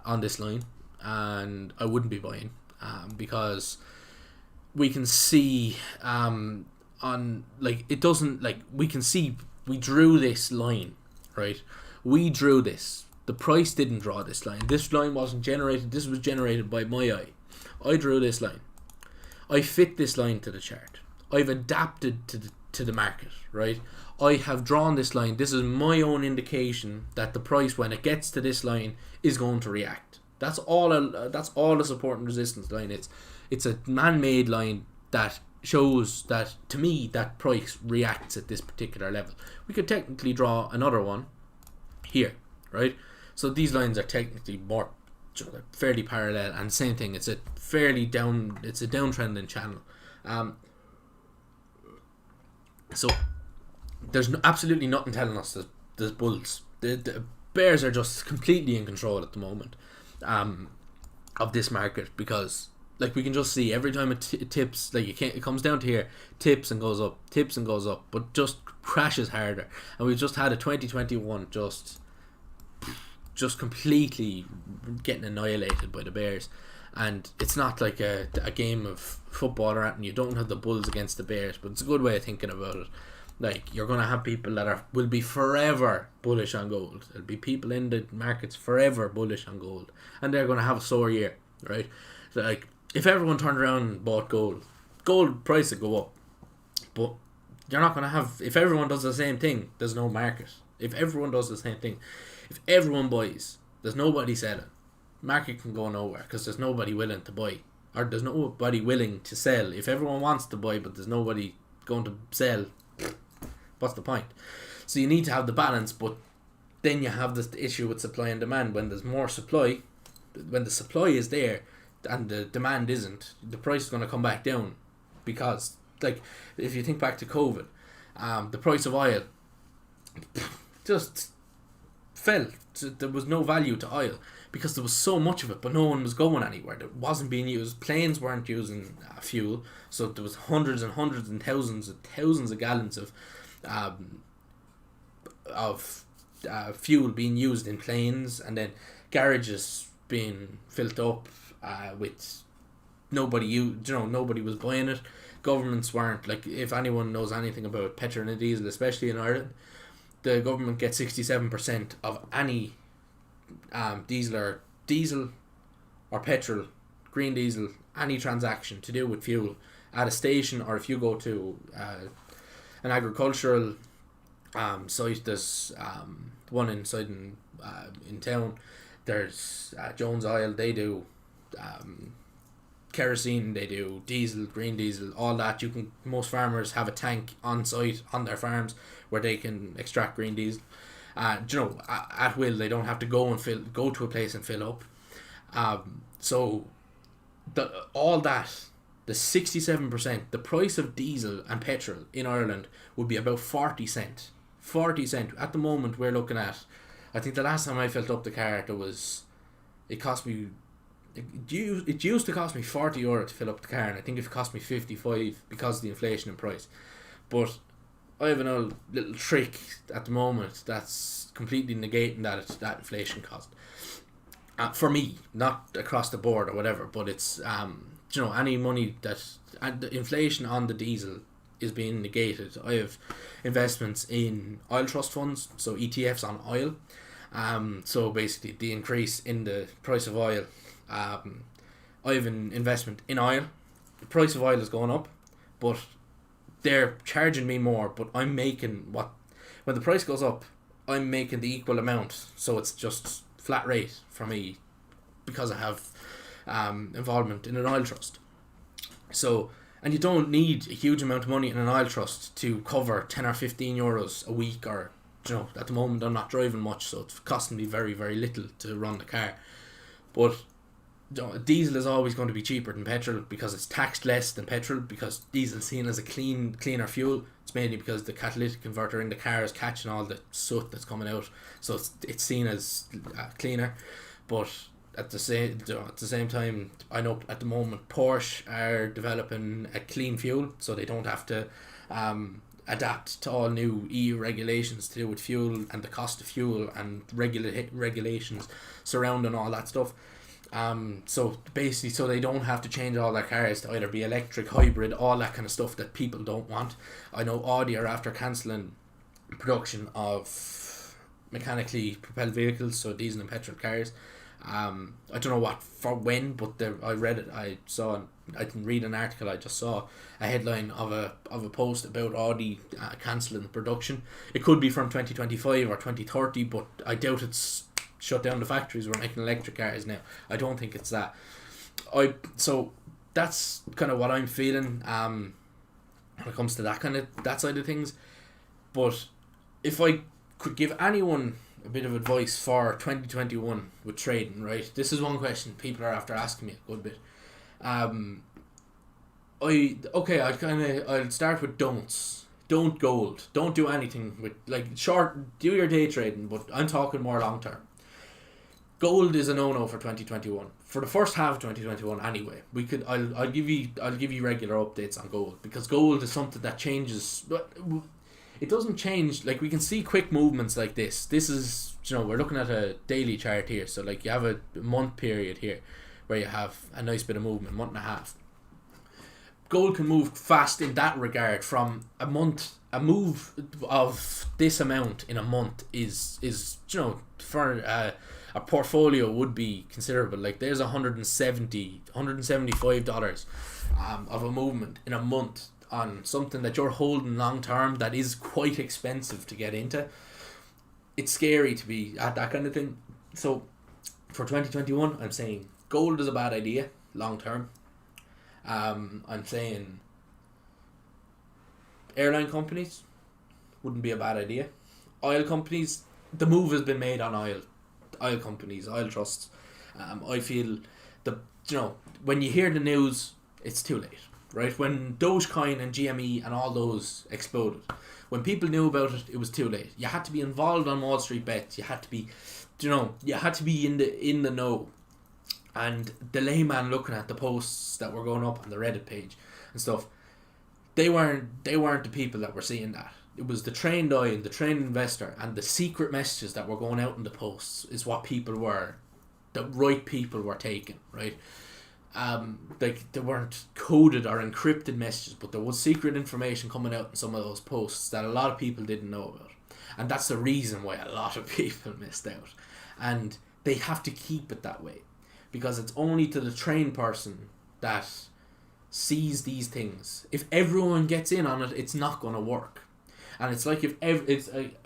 line, and I wouldn't be buying because we can see we can see we drew this line, right? We drew this The price didn't draw this line. This line wasn't generated. This was generated by my eye. I drew this line. I fit this line to the chart. I've adapted to the market, right? I have drawn this line. This is my own indication that the price, when it gets to this line, is going to react. That's all the support and resistance line is. It's a man-made line that shows that, to me, that price reacts at this particular level. We could technically draw another one here, right? So these lines are technically more fairly parallel, and same thing. It's a downtrending channel. So there's absolutely nothing telling us that there's bulls. The bears are just completely in control at the moment of this market, because like we can just see every time it tips, like it comes down to here, tips and goes up, but just crashes harder. And we've just had a 2021 just completely getting annihilated by the bears. And it's not like a game of football or anything. You don't have the bulls against the bears, but it's a good way of thinking about it. Like, you're going to have people that will be forever bullish on gold. There'll be people in the markets forever bullish on gold, and they're going to have a sore year, right? So, like, if everyone turned around and bought gold price would go up. But you're not going to have, if everyone does the same thing, there's no market. If everyone does the same thing, if everyone buys, there's nobody selling. Market can go nowhere because there's nobody willing to buy, or there's nobody willing to sell. If everyone wants to buy but there's nobody going to sell, what's the point? So you need to have the balance, but then you have this issue with supply and demand. When there's more supply, when the supply is there and the demand isn't, the price is going to come back down. Because, like, if you think back to COVID, the price of oil just fell. There was no value to oil because there was so much of it, but no one was going anywhere. It wasn't being used. Planes weren't using fuel, so there was hundreds and hundreds and thousands of gallons of fuel being used in planes, and then garages being filled up with nobody was buying it. Governments weren't, like, if anyone knows anything about petrol and diesel, especially in Ireland, the government gets 67% of any diesel or petrol, green diesel, any transaction to do with fuel at a station, or if you go to an agricultural site. There's one inside in town. There's Jones Oil. They do kerosene. They do diesel, green diesel, all that. Most farmers have a tank on site on their farms where they can extract green diesel. At will. They don't have to go to a place and fill up. So all that. The 67%, the price of diesel and petrol in Ireland would be about 40 cent. 40 cent. At the moment, we're looking at, I think the last time I filled up the car, it used to cost me €40 to fill up the car, and I think it cost me 55 because of the inflation in price. But I have a little trick at the moment that's completely negating that inflation cost. For me, not across the board or whatever, but it's any money the inflation on the diesel is being negated. I have investments in oil trust funds, so ETFs on oil. So basically the increase in the price of oil. I have an investment in oil. The price of oil is going up, but they're charging me more, but I'm making when the price goes up, I'm making the equal amount, so it's just flat rate for me because I have involvement in an oil trust. So, and you don't need a huge amount of money in an oil trust to cover 10 or 15 euros a week, or at the moment I'm not driving much, so it's costing me very, very little to run the car. But diesel is always going to be cheaper than petrol because it's taxed less than petrol, because diesel is seen as a cleaner fuel. It's mainly because the catalytic converter in the car is catching all the soot that's coming out, so it's seen as cleaner. But at the same time, I know at the moment Porsche are developing a clean fuel, so they don't have to adapt to all new EU regulations to do with fuel and the cost of fuel and regulations surrounding all that stuff. So basically, so they don't have to change all their cars to either be electric, hybrid, all that kind of stuff that people don't want. I know Audi are after cancelling production of mechanically propelled vehicles, so diesel and petrol cars. I don't know what for when, but I read it. I didn't read an article. I just saw a headline of a post about Audi cancelling the production. It could be from 2025 or 2030, but I doubt it's shut down the factories. We're making electric cars now. I don't think it's that. So that's kind of what I'm feeling when it comes to that side of things. But if I could give anyone a bit of advice for 2021 with trading, right? This is one question people are after asking me a good bit. I'll start with don'ts. Don't gold. Don't do anything with short. Do your day trading, but I'm talking more long term. Gold is a no-no for 2021. For the first half of 2021, anyway. I'll give you regular updates on gold, because gold is something that changes. But it doesn't change. Like, we can see quick movements like this. This is, we're looking at a daily chart here. So like, you have a month period here where you have a nice bit of movement, month and a half. Gold can move fast in that regard. From a month, a move of this amount in a month is for a portfolio would be considerable. Like, there's $175 of a movement in a month on something that you're holding long term that is quite expensive to get into. It's scary to be at that kind of thing. So for 2021, I'm saying gold is a bad idea long term. I'm saying airline companies wouldn't be a bad idea. Oil companies, the move has been made on oil companies, oil trusts. I feel when you hear the news, it's too late. Right, when Dogecoin and GME and all those exploded, when people knew about it, it was too late. You had to be involved on Wall Street bets. You had to be, you had to be in the know. And the layman looking at the posts that were going up on the Reddit page and stuff, they weren't the people that were seeing that. It was the trained eye and the trained investor, and the secret messages that were going out in the posts is what the right people were taking, right? They weren't coded or encrypted messages, but there was secret information coming out in some of those posts that a lot of people didn't know about, and that's the reason why a lot of people missed out. And they have to keep it that way, because it's only to the trained person that sees these things. If everyone gets in on it, it's not going to work. And it's like,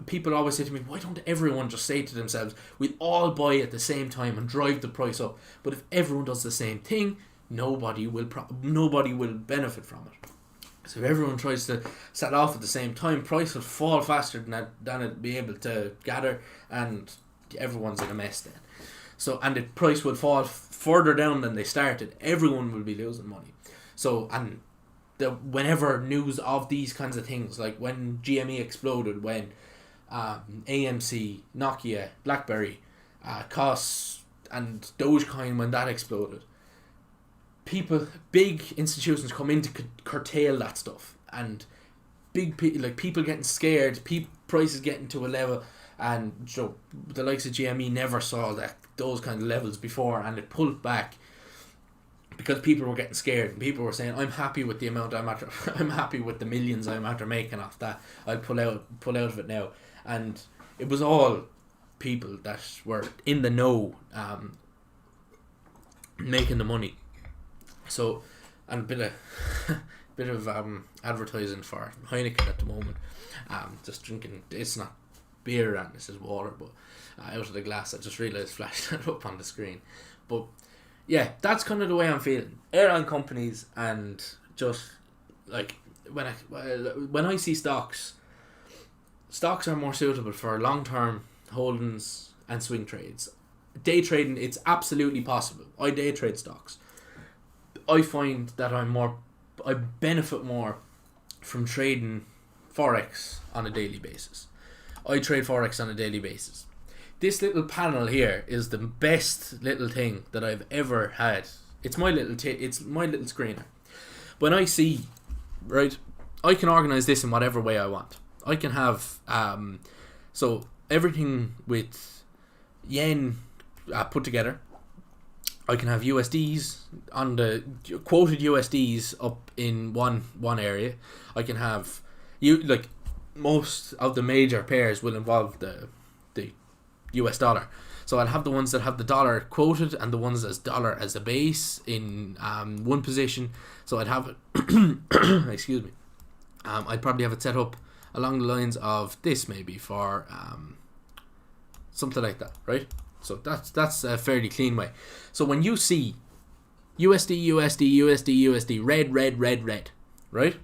people always say to me, why don't everyone just say to themselves, we'll all buy at the same time and drive the price up? But if everyone does the same thing, nobody will benefit from it. So if everyone tries to set off at the same time, price will fall faster than it'll be able to gather, and everyone's in a mess then. So, and the price will fall further down than they started. Everyone will be losing money. So, and whenever news of these kinds of things, like when GME exploded, when AMC, Nokia, BlackBerry, COS, and Dogecoin, when that exploded, big institutions come in to curtail that stuff, and people getting scared, prices getting to a level, and the likes of GME never saw those kind of levels before, and it pulled back because people were getting scared, and people were saying, I'm happy with the amount I'm happy with the millions I'm after making off that, I'll pull out of it now. And it was all people that were in the know, making the money. So, and a bit of advertising for Heineken at the moment. Just drinking, it's not beer and this is water, but out of the glass. I just realised flashing it up on the screen. But yeah, that's kind of the way I'm feeling. Airline companies, and just like when I see stocks are more suitable for long-term holdings and swing trades. Day trading, it's absolutely possible. I day trade stocks. I find that I benefit more from trading Forex on a daily basis. I trade Forex on a daily basis. This little panel here is the best little thing that I've ever had. It's my little screener. When I see, right, I can organize this in whatever way I want. I can have so everything with yen put together. I can have USDs on the quoted USDs up in one area. I can have most of the major pairs will involve the US dollar. So I'll have the ones that have the dollar quoted and the ones as dollar as a base in one position. So I'd have it, excuse me, I'd probably have it set up along the lines of this, maybe for something like that, right? So that's a fairly clean way. So when you see USD, USD, USD, USD, red, right?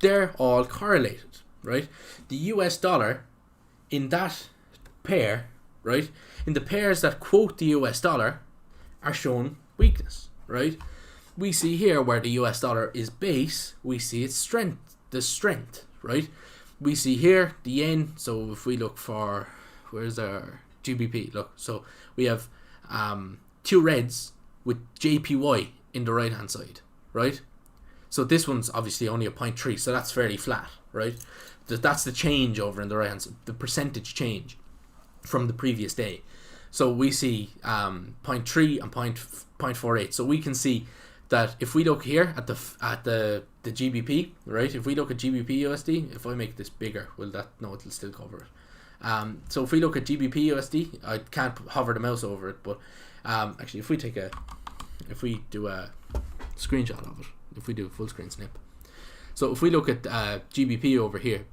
They're all correlated, right? The US dollar in that pair, right? In the pairs that quote the US dollar are shown weakness, right? We see here where the US dollar is base, we see its strength, right? We see here the yen. So if we look for, where's our GBP? Look, so we have two reds with JPY in the right hand side, right? So this one's obviously only a 0.3, so that's fairly flat, right? That's the change over in the right hand side, the percentage change from the previous day. So we see 0.3 and 0.48. So we can see that if we look here at the GBP, right? If we look at GBP USD, if I make this bigger, will that? No, it'll still cover it. So if we look at GBP USD, I can't hover the mouse over it, but actually, if we do a screenshot of it, if we do a full screen snip. So if we look at GBP over here,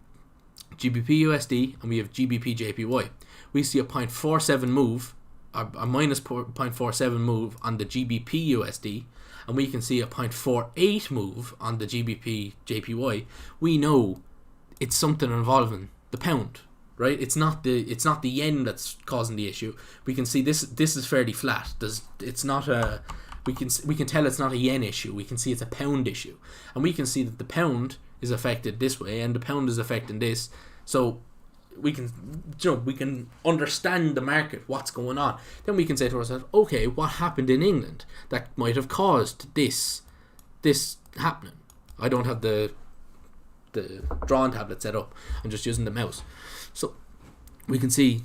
GBP USD, and we have GBP JPY, we see a 0.47 move, a minus 0.47 move on the GBP USD, and we can see a 0.48 move on the GBP JPY. We know it's something involving the pound, right? It's not the yen that's causing the issue. We can see this is fairly flat. It's not a, we can tell it's not a yen issue. We can see it's a pound issue, and we can see that the pound is affected this way and the pound is affecting this. So we can understand the market, what's going on. Then we can say to ourselves, okay, what happened in England that might have caused this happening? I don't have the drawing tablet set up. I'm just using the mouse. So we can see,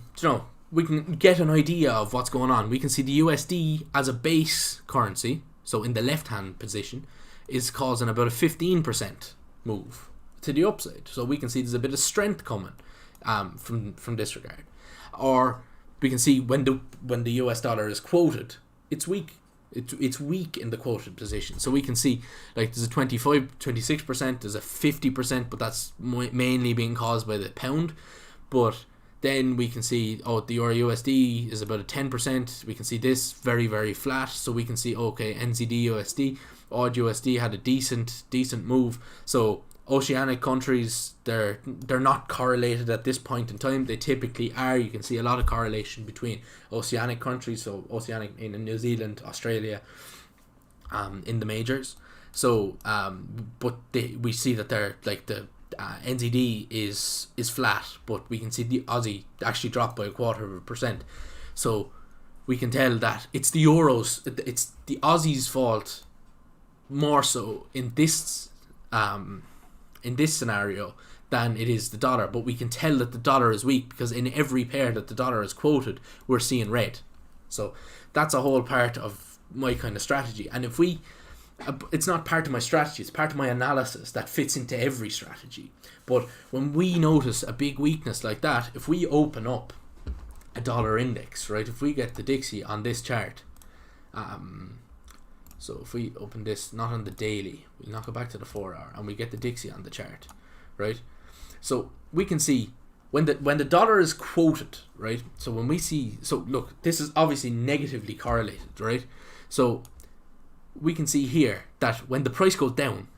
we can get an idea of what's going on. We can see the USD as a base currency, so in the left hand position, is causing about a 15% move to the upside. So we can see there's a bit of strength coming from this regard. Or we can see when the US dollar is quoted, it's weak. It's weak in the quoted position. So we can see like there's a 26%, there's a 50%, but that's mainly being caused by the pound. But then we can see, the Euro USD is about a 10%. We can see this very, very flat. So we can see, okay, NZD USD, AUD USD had a decent move. So oceanic countries, they're not correlated at this point in time. They typically are. You can see a lot of correlation between oceanic countries, so oceanic in New Zealand, Australia, in the majors. So but we see that they're like the NZD is flat, but we can see the Aussie actually dropped by 0.25%. So we can tell that it's the euros, it's the Aussie's fault more so in this scenario than it is the dollar. But we can tell that the dollar is weak because in every pair that the dollar is quoted, we're seeing red. So that's a whole part of my kind of strategy. And if it's not part of my strategy, it's part of my analysis that fits into every strategy. But when we notice a big weakness like that, if we open up a dollar index, right, if we get the Dixie on this chart, so if we open this, not on the daily, we'll not go back to the 4 hour, and we get the Dixie on the chart, right? So we can see when the dollar is quoted, right? So when we see, so look, this is obviously negatively correlated, right? So we can see here that when the price goes down,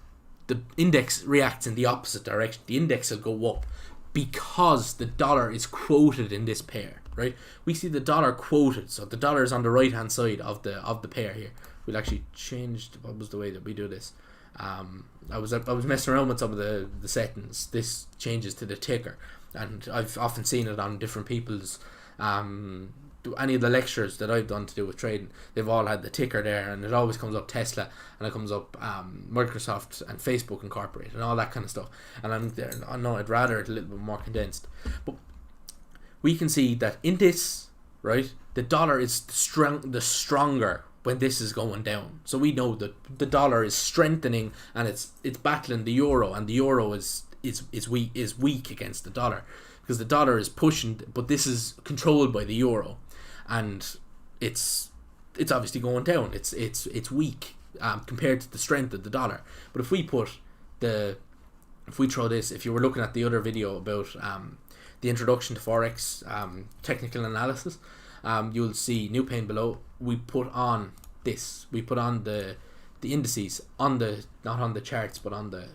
the index reacts in the opposite direction. The index will go up because the dollar is quoted in this pair, right? We see the dollar quoted, so the dollar is on the right hand side of the pair here. We'll actually change what was the way that we do this. I was messing around with some of the settings. This changes to the ticker, and I've often seen it on different people's any of the lectures that I've done to do with trading. They've all had the ticker there, and it always comes up Tesla, and it comes up Microsoft and Facebook Incorporated and all that kind of stuff. And I'm there. I know I'd rather it a little bit more condensed, but we can see that in this, right, the dollar is the stronger when this is going down. So we know that the dollar is strengthening and it's battling the euro, and the euro is is weak against the dollar, because the dollar is pushing, but this is controlled by the euro, and it's obviously going down. It's weak compared to the strength of the dollar. But if we throw this, if you were looking at the other video about the introduction to forex technical analysis, you'll see new pane below. We put on the indices on not on the charts but on the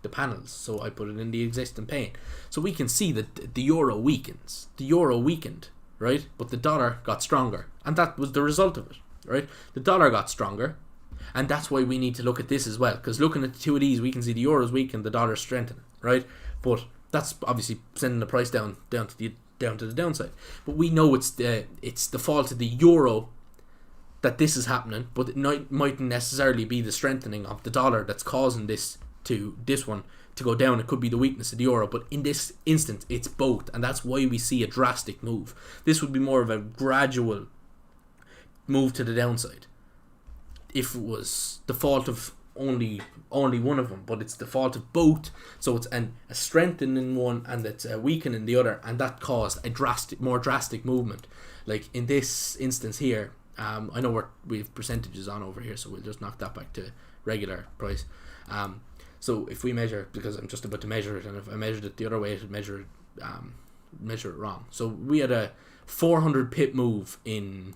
panels. So I put it in the existing pane, so we can see that the euro weakens. The euro weakened, right? But the dollar got stronger, and that was the result of it, right? The dollar got stronger, and that's why we need to look at this as well, because looking at the two of these, we can see the euro's weakened, the dollar's strengthening, right? But that's obviously sending the price down to the downside. But we know it's the fault of the euro that this is happening, but it mightn't necessarily be the strengthening of the dollar that's causing this one to go down. It could be the weakness of the euro, but in this instance it's both, and that's why we see a drastic move. This would be more of a gradual move to the downside if it was the fault of only one of them, but it's the fault of both. So it's a strengthening one and it's a weakening the other, and that caused a more drastic movement. Like in this instance here, I know we have percentages on over here, so we'll just knock that back to regular price. So if we measure, because I'm just about to measure it, and if I measured it the other way, it'd measure it wrong. So we had a 400 pip move in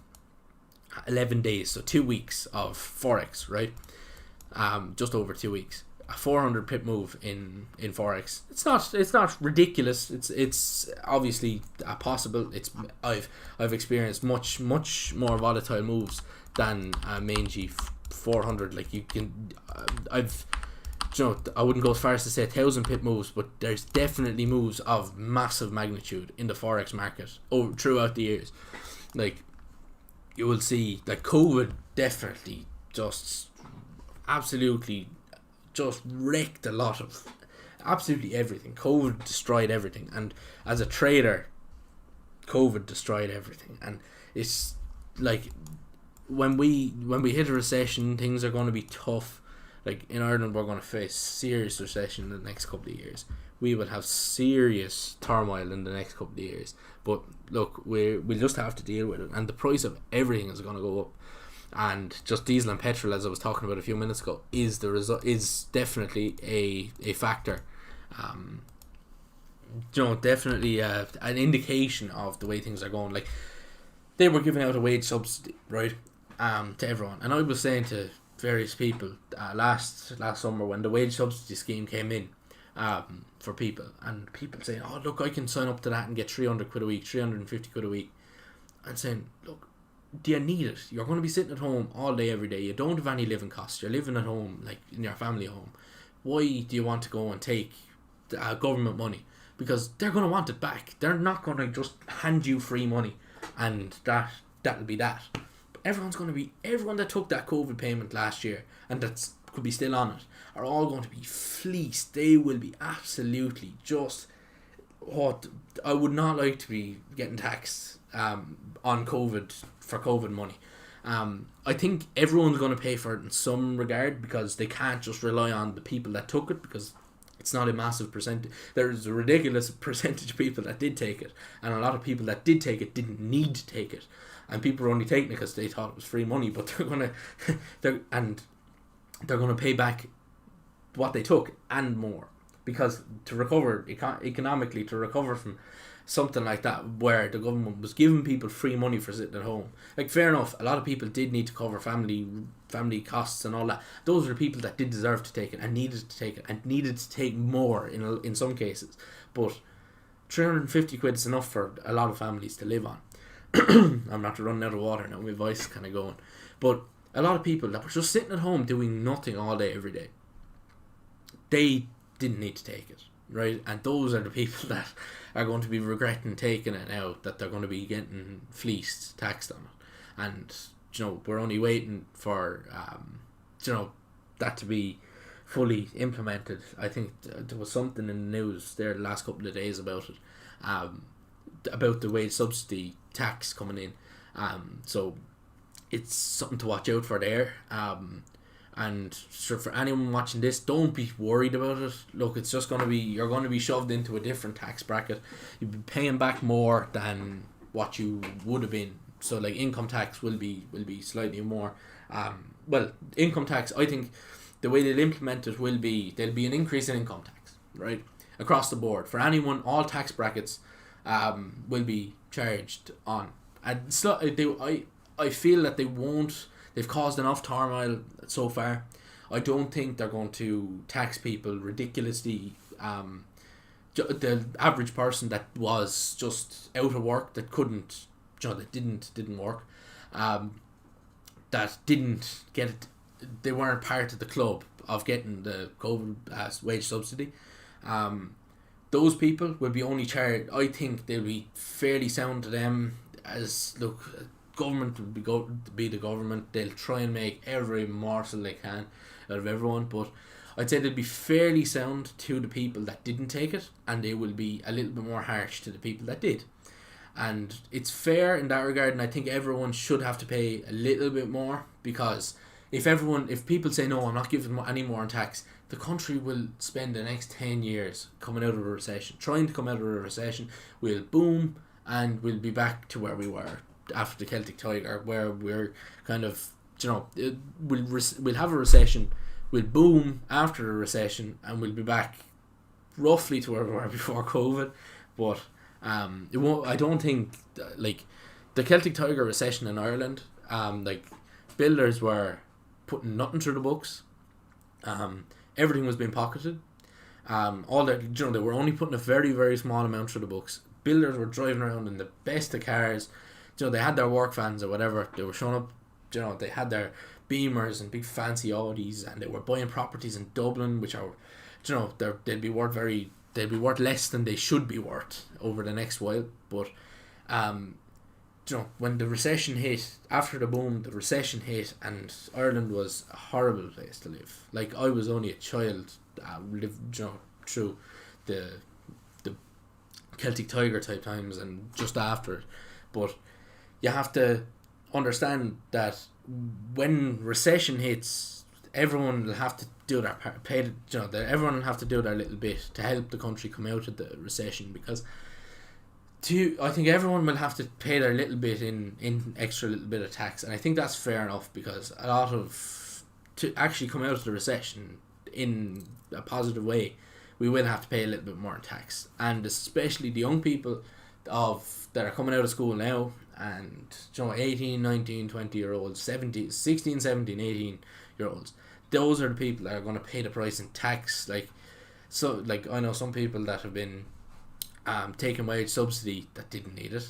11 days, so 2 weeks of forex, right? Just over 2 weeks. A 400 pip move in forex. It's not ridiculous. It's obviously possible. I've experienced much more volatile moves than mangy 400. Like you can, I wouldn't go as far as to say 1,000 pip moves, but there's definitely moves of massive magnitude in the forex market throughout the years. Like you will see, like COVID definitely just absolutely just wrecked a lot of absolutely everything. COVID destroyed everything, and as a trader, COVID destroyed everything. And it's like when we hit a recession, things are going to be tough. Like in Ireland, we're going to face serious recession in the next couple of years. We will have serious turmoil in the next couple of years. But look, we'll just have to deal with it, and the price of everything is going to go up. And just diesel and petrol, as I was talking about a few minutes ago, is definitely a factor. Definitely an indication of the way things are going. Like they were giving out a wage subsidy, right, to everyone, and I was saying to various people last summer when the wage subsidy scheme came in for people, and people saying, "Oh, look, I can sign up to that and get 300 quid a week, 350 quid a week," and saying, "Look, do you need it? You're going to be sitting at home all day, every day. You don't have any living costs. You're living at home, like in your family home. Why do you want to go and take government money? Because they're going to want it back. They're not going to just hand you free money, and that'll be that. But everyone that took that COVID payment last year and that could be still on it are all going to be fleeced. They will be absolutely just what I would not like to be getting taxed on COVID for COVID money. I think everyone's going to pay for it in some regard, because they can't just rely on the people that took it, because it's not a massive percentage. There's a ridiculous percentage of people that did take it, and a lot of people that did take it didn't need to take it, and people are only taking it because they thought it was free money. But they're gonna pay back what they took and more, because to recover economically, to recover from something like that where the government was giving people free money for sitting at home, like fair enough, a lot of people did need to cover family costs and all that. Those are the people that did deserve to take it and needed to take it and needed to take more in some cases. But 350 quid is enough for a lot of families to live on. I'm not running out of water now, my voice is kind of going. But a lot of people that were just sitting at home doing nothing all day every day, they didn't need to take it, right? And those are the people that are going to be regretting taking it now, that they're going to be getting fleeced, taxed on it. And we're only waiting for that to be fully implemented. I think there was something in the news there the last couple of days about it, about the wage subsidy tax coming in. So it's something to watch out for there. And so for anyone watching this, don't be worried about it. Look, it's just going to be, you're going to be shoved into a different tax bracket. You'll be paying back more than what you would have been. So like income tax will be slightly more. Well, income tax, I think the way they'll implement it will be, there'll be an increase in income tax, right? Across the board. For anyone, all tax brackets will be charged on. And so I feel that they've caused enough turmoil so far. I don't think they're going to tax people ridiculously. The average person that was just out of work, that couldn't, that didn't work, that didn't get it, they weren't part of the club of getting the COVID wage subsidy. Those people will be only charged. I think they'll be fairly sound to them. As look, government will be the government. They'll try and make every morsel they can out of everyone, but I'd say they'll be fairly sound to the people that didn't take it, and they will be a little bit more harsh to the people that did. And it's fair in that regard, and I think everyone should have to pay a little bit more, because if people say no, I'm not giving any more in tax, the country will spend the next 10 years coming out of a recession, trying to come out of a recession. We'll boom, and we'll be back to where we were after the Celtic Tiger, where we're kind of, we'll have a recession, we'll boom after a recession, and we'll be back roughly to where we were before COVID. But it won't. I don't think like the Celtic Tiger recession in Ireland. Like builders were putting nothing through the books. Everything was being pocketed. All that, they were only putting a very, very small amount through the books. Builders were driving around in the best of cars. They had their work vans or whatever. They were showing up. They had their Beamers and big fancy Audis, and they were buying properties in Dublin, which are, they'd be worth less than they should be worth over the next while. But, when the recession hit, after the boom, the recession hit, and Ireland was a horrible place to live. Like, I was only a child, lived, through the Celtic Tiger type times and just after it. But you have to understand that when recession hits, everyone will have to do their part, everyone will have to do their little bit to help the country come out of the recession, because I think everyone will have to pay their little bit in extra little bit of tax, and I think that's fair enough, because a lot of, to actually come out of the recession in a positive way, we will have to pay a little bit more in tax, and especially the young people that are coming out of school now, and 18, 19, 20 year olds, 17, 16, 17, 18 year olds, those are the people that are going to pay the price in tax. Like I know some people that have been taking wage subsidy that didn't need it.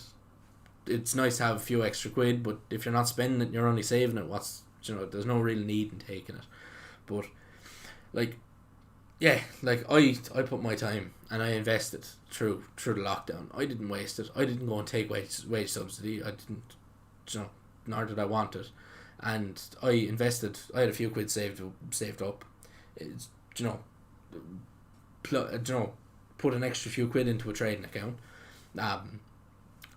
It's nice to have a few extra quid, but if you're not spending it, you're only saving it. There's no real need in taking it. But I put my time and I invested through the lockdown. I didn't waste it. I didn't go and take wage subsidy. I didn't, nor did I want it. And I invested. I had a few quid saved up. It's, put an extra few quid into a trading account.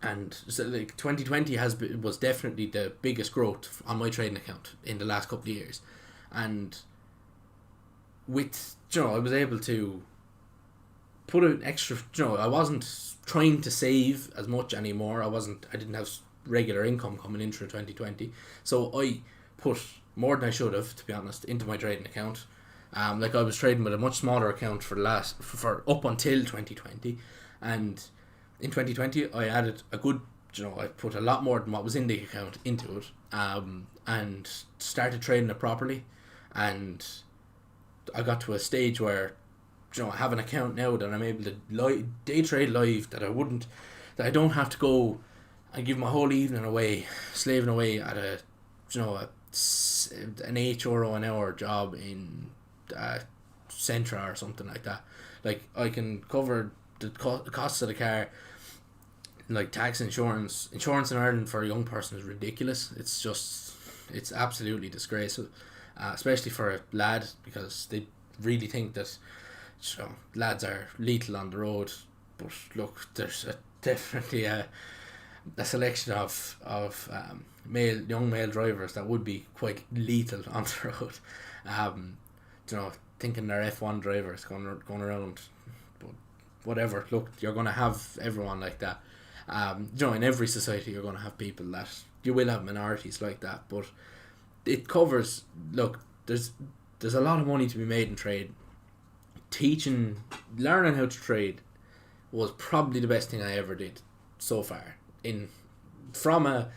And so 2020 was definitely the biggest growth on my trading account in the last couple of years, and with I was able to put an extra. I wasn't trying to save as much anymore. I didn't have regular income coming in through 2020, so I put more than I should have, to be honest, into my trading account. I was trading with a much smaller account for up until 2020, and in 2020 I added a good, I put a lot more than what was in the account into it, and started trading it properly, and I got to a stage where, I have an account now that I'm able to day trade live, that I don't have to go and give my whole evening away, slaving away at an €8 an hour job in Centra or something like that. Like, I can cover the costs of the car, like tax, insurance in Ireland for a young person is ridiculous. It's absolutely disgraceful, especially for a lad, because they really think that lads are lethal on the road. But look, there's definitely a a selection of young male drivers that would be quite lethal on the road. Thinking they're F1 drivers going around, but whatever. Look, you're going to have everyone like that. In every society you're going to have people that you will have minorities like that, but it covers. Look, there's a lot of money to be made in trade. Learning how to trade was probably the best thing I ever did so far. From a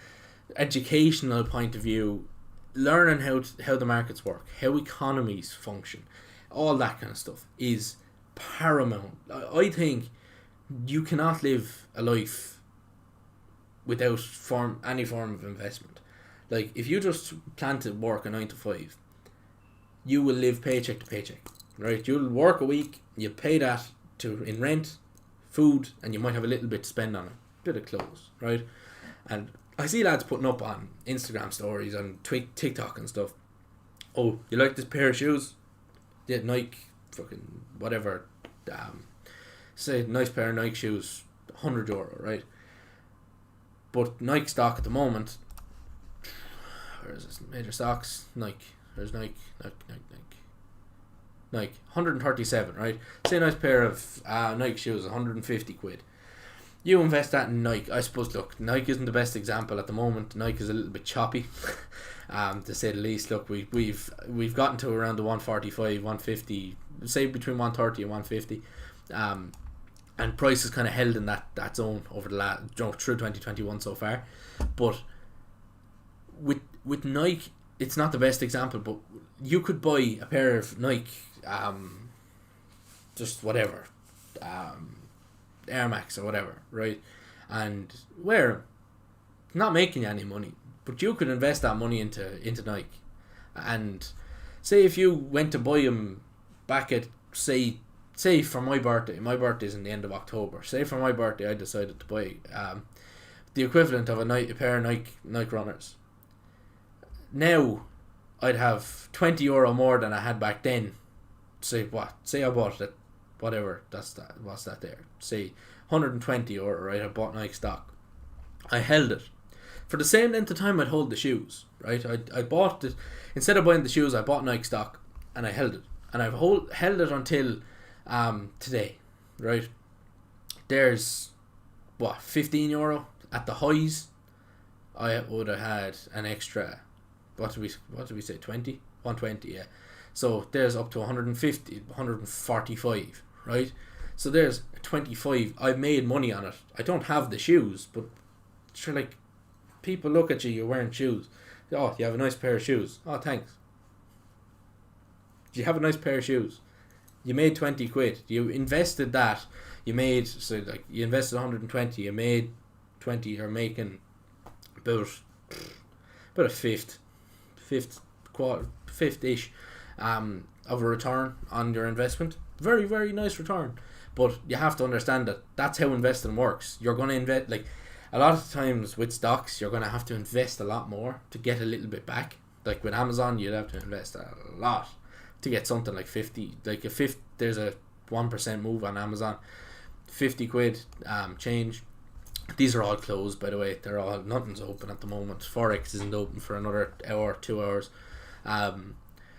educational point of view, learning how the markets work, how economies function, all that kind of stuff is paramount. I think you cannot live a life without any form of investment. Like, if you just plan to work a 9 to 5, you will live paycheck to paycheck, right? You'll work a week, you pay that in rent, food, and you might have a little bit to spend on it, bit of clothes, right? And I see lads putting up on Instagram stories and TikTok and stuff. Oh, you like this pair of shoes? Yeah, Nike, fucking whatever. Say nice pair of Nike shoes, €100, right? But Nike stock at the moment, where is this? Major stocks, Nike. There's Nike, 137, right? Say a nice pair of Nike shoes, 150 quid. You invest that in Nike. I suppose, look, Nike isn't the best example at the moment. Nike is a little bit choppy, to say the least. Look, we've gotten to around the 145, 150, say between 130 and 150, and price is kind of held in that zone over the last through 2021 so far. But with Nike, it's not the best example, but you could buy a pair of Nike, just whatever, Air Max or whatever, right? And wear them. Not making you any money, but you could invest that money into Nike. And say if you went to buy them back at, say for my birthday's in the end of October. Say for my birthday I decided to buy the equivalent of a pair of Nike runners. Now I'd have €20 more than I had back then. Say I bought it, whatever, what's that there? Say €120, right? I bought Nike stock. I held it. For the same length of time I'd hold the shoes, right? I bought it, instead of buying the shoes, I bought Nike stock and I held it. And I've held it until today, right? There's €15 at the highs. I would have had an extra, what did we say, 20? 120, yeah. So there's up to 150, 145, right? So there's 25. I've made money on it. I don't have the shoes, but sure, like, people look at you're wearing shoes. Oh, you have a nice pair of shoes. Oh, thanks. You have a nice pair of shoes. You made 20 quid. You invested that. You invested 120. You made 20. You're making about a fifth-ish of a return on your investment. Very, very nice return. But you have to understand that that's how investing works. You're going to invest, like, a lot of times with stocks, you're going to have to invest a lot more to get a little bit back. Like with Amazon, you'd have to invest a lot to get something like 50. Like there's a 1% move on Amazon, 50 quid change. These are all closed, by the way. Nothing's open at the moment. Forex isn't open for another hour, 2 hours.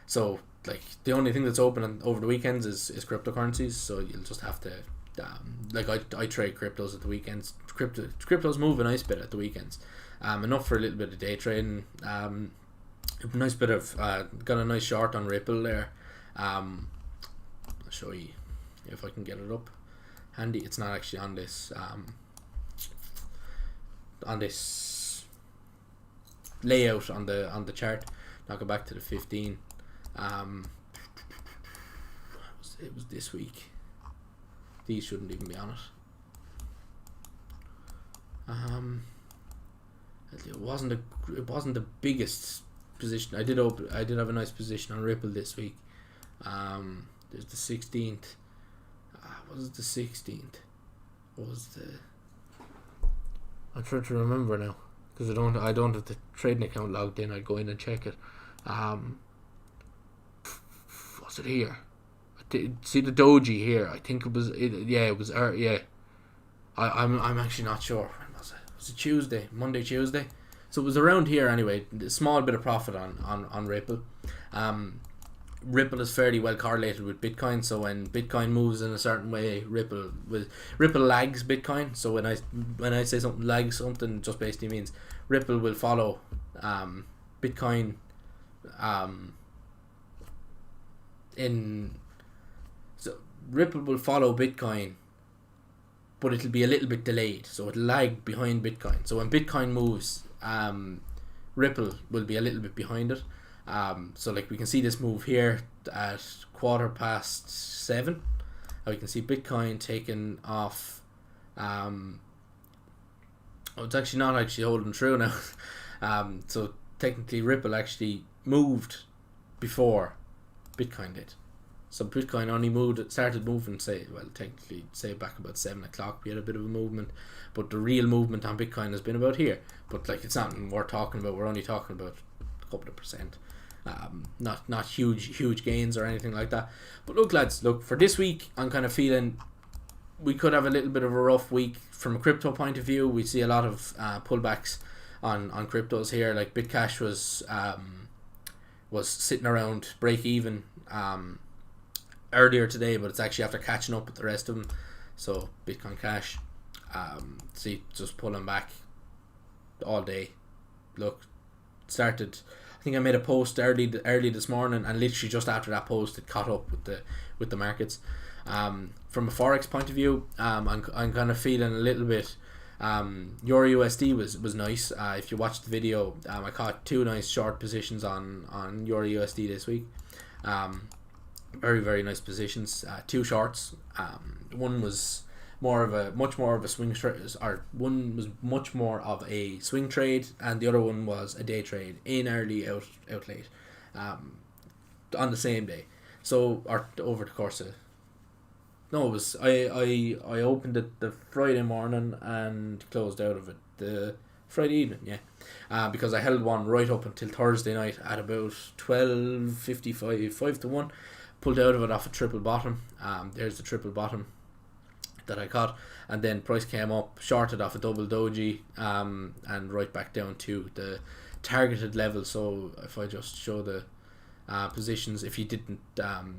So, like, the only thing that's open over the weekends is cryptocurrencies. So you'll just have to, I trade cryptos at the weekends. Cryptos move a nice bit at the weekends. Enough for a little bit of day trading. A nice bit of got a nice short on Ripple there. I'll show you if I can get it up handy. It's not actually on this layout on the chart. I'll go back to the 15. It was this week. These shouldn't even be on it. It wasn't the biggest position. I did have a nice position on Ripple this week. There's the 16th. What was the 16th? I'm trying to remember now because I don't have the trading account logged in. I'd go in and check it. Was it here? See the doji here. I think it was. It was. Yeah. I'm actually not sure. When was it? was it Monday, Tuesday. So it was around here anyway. A small bit of profit on Ripple. Ripple is fairly well correlated with Bitcoin, so when Bitcoin moves in a certain way, Ripple lags Bitcoin. So when I say something lags something, it just basically means Ripple will follow Bitcoin so Ripple will follow Bitcoin, but it'll be a little bit delayed, so it'll lag behind Bitcoin. So when Bitcoin moves, Ripple will be a little bit behind it. So like we can see this move here at 7:15. We can see Bitcoin taking off. It's actually not actually holding true now. So technically Ripple actually moved before Bitcoin did. So Bitcoin only started moving, technically back about 7 o'clock. We had a bit of a movement, but the real movement on Bitcoin has been about here. But like it's not we're talking about. We're only talking about a couple of percent. Not huge gains or anything like that. But look, lads, for this week, I'm kind of feeling we could have a little bit of a rough week from a crypto point of view. We see a lot of pullbacks on cryptos here. Like Bitcash was sitting around break even earlier today, but it's actually after catching up with the rest of them. So Bitcoin Cash, see, just pulling back all day. Look, started. I think I made a post early this morning, and literally just after that post, it caught up with the markets. From a forex point of view, I'm kind of feeling a little bit. Euro USD was nice. If you watched the video, I caught 2 nice short positions on Euro USD this week. Very, very nice positions. 2 shorts. One was much more of a swing trade, or one was much more of a swing trade, and the other one was a day trade, in early, out late, on the same day. So, or over the course of. No, it was I opened it the Friday morning and closed out of it the Friday evening, because I held one right up until Thursday night at about 12:55, 5-1. Pulled out of it off a triple bottom. There's the triple bottom that I caught, and then price came up, shorted off a double doji, and right back down to the targeted level. So if I just show the positions, if you didn't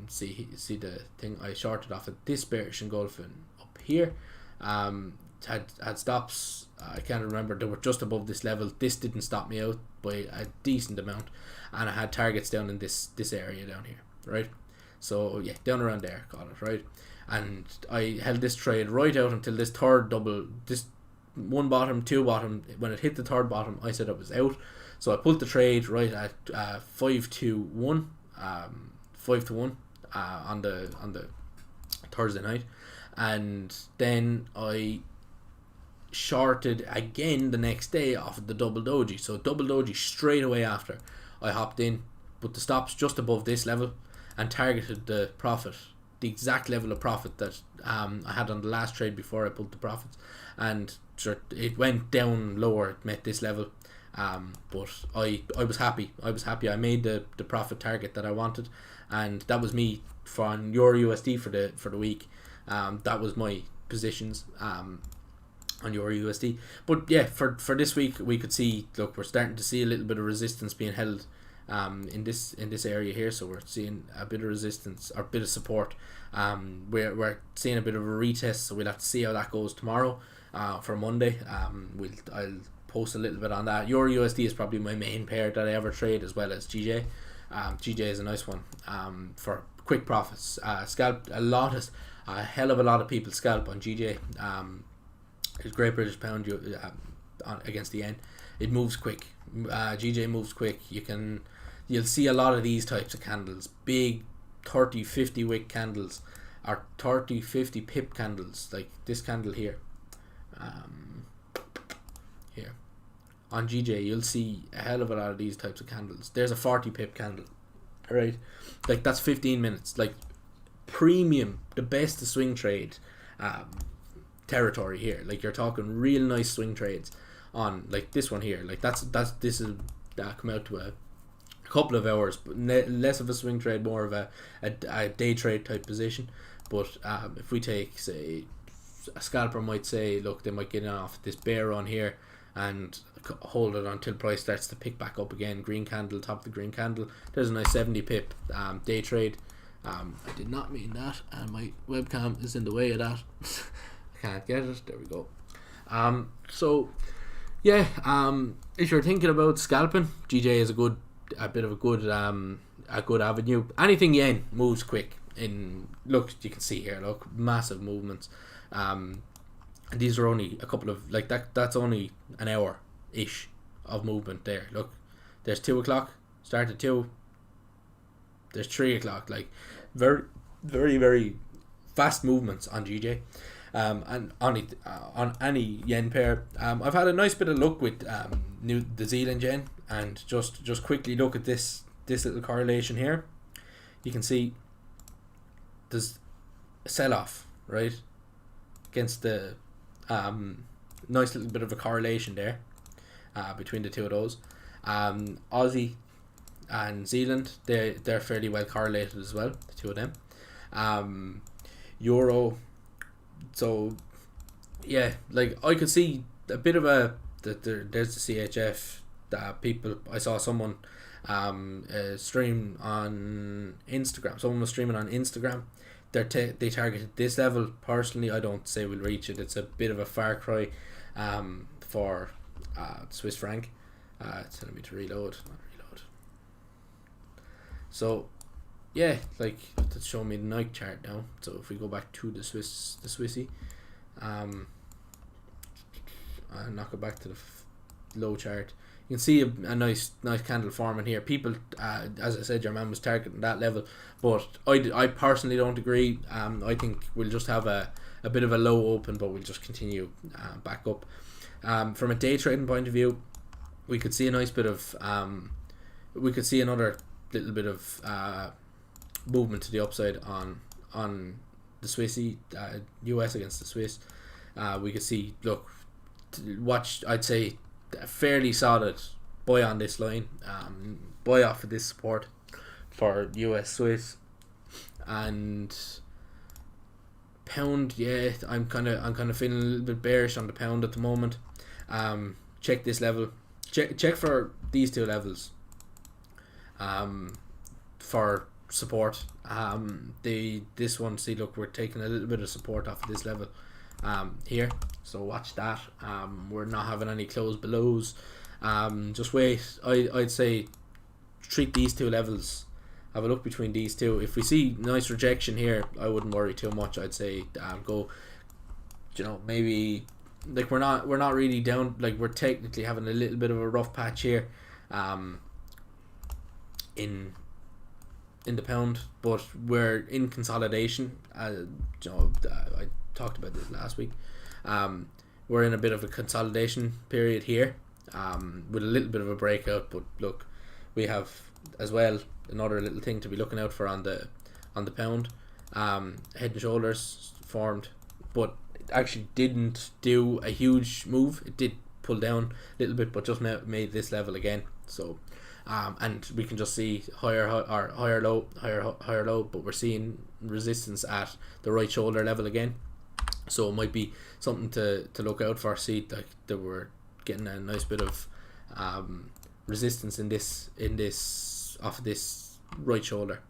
see the thing, I shorted off at this bearish engulfing up here. Had stops, I can't remember, they were just above this level. This didn't stop me out by a decent amount, and I had targets down in this area down here, right? So yeah, down around there, call it, right? And I held this trade right out until this this 1 bottom, 2 bottom. When it hit the 3rd bottom, I said I was out. So I pulled the trade right at 5-1, 5-1 on the Thursday night, and then I shorted again the next day off of the double doji. So double doji straight away after I hopped in, but the stops just above this level, and targeted the profit, the exact level of profit that I had on the last trade before I pulled the profits, and it went down lower. It met this level, but I was happy. I made the profit target that I wanted, and that was me for Euro USD for the week. That was my positions on Euro USD. But yeah, for this week we could see, look, we're starting to see a little bit of resistance being held in this area here. So we're seeing a bit of resistance or a bit of support. We're seeing a bit of a retest, so we'll have to see how that goes tomorrow for Monday. I'll post a little bit on that. Euro USD is probably my main pair that I ever trade, as well as GJ. GJ is a nice one for quick profits. Scalp a hell of a lot of people scalp on GJ. It's Great British Pound against the yen. It moves quick. GJ moves quick. You'll see a lot of these types of candles, big 30-50 wick candles, or 30-50 pip candles, like this candle here. Here on GJ, you'll see a hell of a lot of these types of candles. There's a 40 pip candle, right? Like that's 15 minutes. Like premium, the best to swing trade territory here. Like you're talking real nice swing trades on like this one here. Like this is come out to a couple of hours, but less of a swing trade, more of a day trade type position. But if we take say a scalper might say, look, they might get in off this bear run here and hold it until price starts to pick back up again. Green candle, top of the green candle. There's a nice 70 pip day trade. I did not mean that, and my webcam is in the way of that. I can't get it. There we go. So yeah, if you're thinking about scalping, GJ is a good avenue. Anything yen moves quick. Look, you can see here, look, massive movements. And these are only a couple of, like, that's only an hour ish of movement there. Look, there's 2 o'clock, start at 2, there's 3 o'clock, like very, very, very fast movements on GJ. And on any yen pair. I've had a nice bit of luck with the Zealand yen, and just quickly look at this little correlation here. You can see there's a sell-off, right, against the nice little bit of a correlation there between the two of those. Aussie and Zealand, they're fairly well correlated as well, the two of them. Euro, so yeah, like I could see a bit of there's the CHF that people, I saw someone stream on Instagram. Someone was streaming on Instagram. They targeted this level. Personally, I don't say we'll reach it. It's a bit of a far cry for Swiss franc. It's telling me to reload, not reload. So yeah, like, it's showing me the Nike chart now. So if we go back to the Swissy, and knock it back to the low chart, you can see a nice candle forming here. People, as I said, your man was targeting that level, but I personally don't agree. I think we'll just have a bit of a low open, but we'll just continue back up. From a day trading point of view, we could see a nice bit of we could see another little bit of movement to the upside on the Swissy, US against the Swiss. We could see, I'd say a fairly solid buy on this line, buy off of this support for US Swiss. And pound, yeah, I'm kind of feeling a little bit bearish on the pound at the moment. Check this level, check for these two levels for support. This one, see, look, we're taking a little bit of support off of this level here, so watch that. We're not having any close belows. Just wait. I'd say treat these two levels, have a look between these two. If we see nice rejection here, I wouldn't worry too much. I'd say go, maybe, like, we're not really down, like, we're technically having a little bit of a rough patch here in the pound, but we're in consolidation. I talked about this last week. We're in a bit of a consolidation period here, with a little bit of a breakout. But look, we have as well another little thing to be looking out for on the pound. Head and shoulders formed, but it actually didn't do a huge move. It did pull down a little bit, but just made this level again. So and we can just see higher low, but we're seeing resistance at the right shoulder level again. So it might be something to look out for. See that we're getting a nice bit of resistance in this off this right shoulder.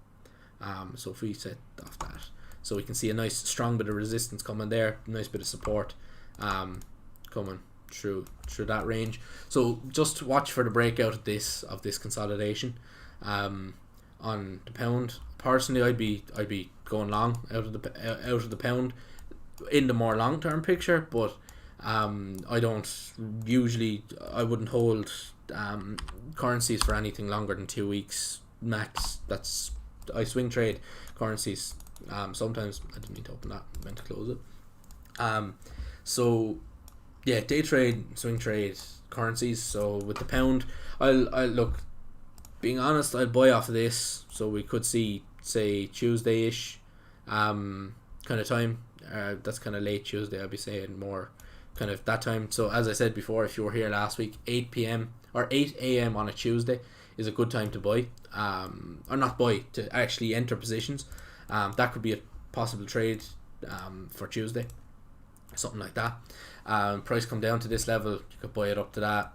So if we set off that, so we can see a nice strong bit of resistance coming there, nice bit of support coming through that range. So just watch for the breakout of this consolidation on the pound. Personally, I'd be going long out of the pound in the more long term picture, but I wouldn't hold currencies for anything longer than 2 weeks max. I swing trade currencies. Sometimes I didn't mean to open that, I meant to close it. So yeah, day trade, swing trade currencies. So with the pound, I'll look, being honest, I'd buy off of this. So we could see, say, Tuesday-ish kind of time. That's kind of late Tuesday, I'd be saying, more kind of that time. So as I said before, if you were here last week, 8 p.m. or 8 a.m. on a Tuesday is a good time to buy, or not buy, to actually enter positions. That could be a possible trade for Tuesday. something like that. Price come down to this level, you could buy it up to that,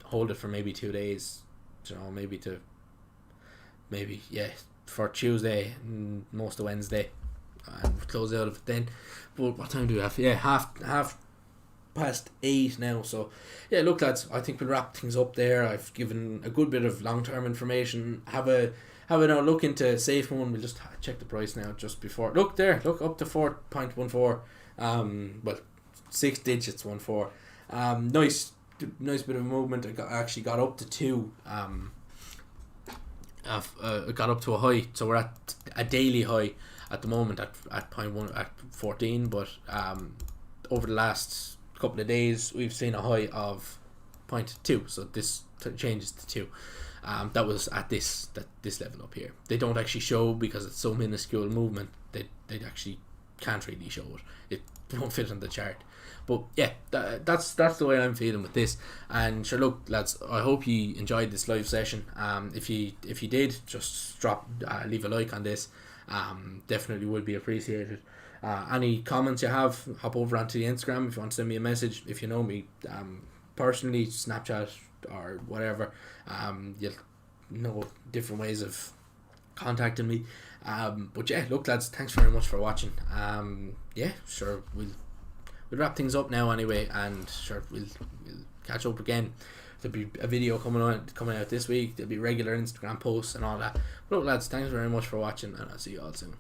hold it for maybe 2 days, you know, maybe for Tuesday and most of Wednesday, and close out of it then. But what time do we have? Yeah, half past 8 now. So yeah, look lads, I think we'll wrap things up there. I've given a good bit of long-term information. Have a now look into SafeMoon. We'll just check the price now just before. Look there, look up to 4.14. Well, 6 digits 14. Nice bit of movement. I actually got up to 2. It got up to a high, so we're at a daily high at the moment at 0.1 at 14. But over the last couple of days, we've seen a high of 0.2. So this changes to 2. That was at this level up here. They don't actually show because it's so minuscule movement. They actually can't really show it. It won't fit on the chart. But yeah, that's the way I'm feeling with this. And sure, look lads, I hope you enjoyed this live session. If you did, just leave a like on this. Definitely would be appreciated. Any comments you have, hop over onto the Instagram if you want to send me a message. If you know me personally, Snapchat or whatever, you'll know different ways of contacting me. But yeah, look lads, thanks very much for watching. Yeah, sure, we'll wrap things up now anyway, and sure, we'll catch up again. There'll be a video coming out this week. There'll be regular Instagram posts and all that. But look lads, thanks very much for watching, and I'll see you all soon.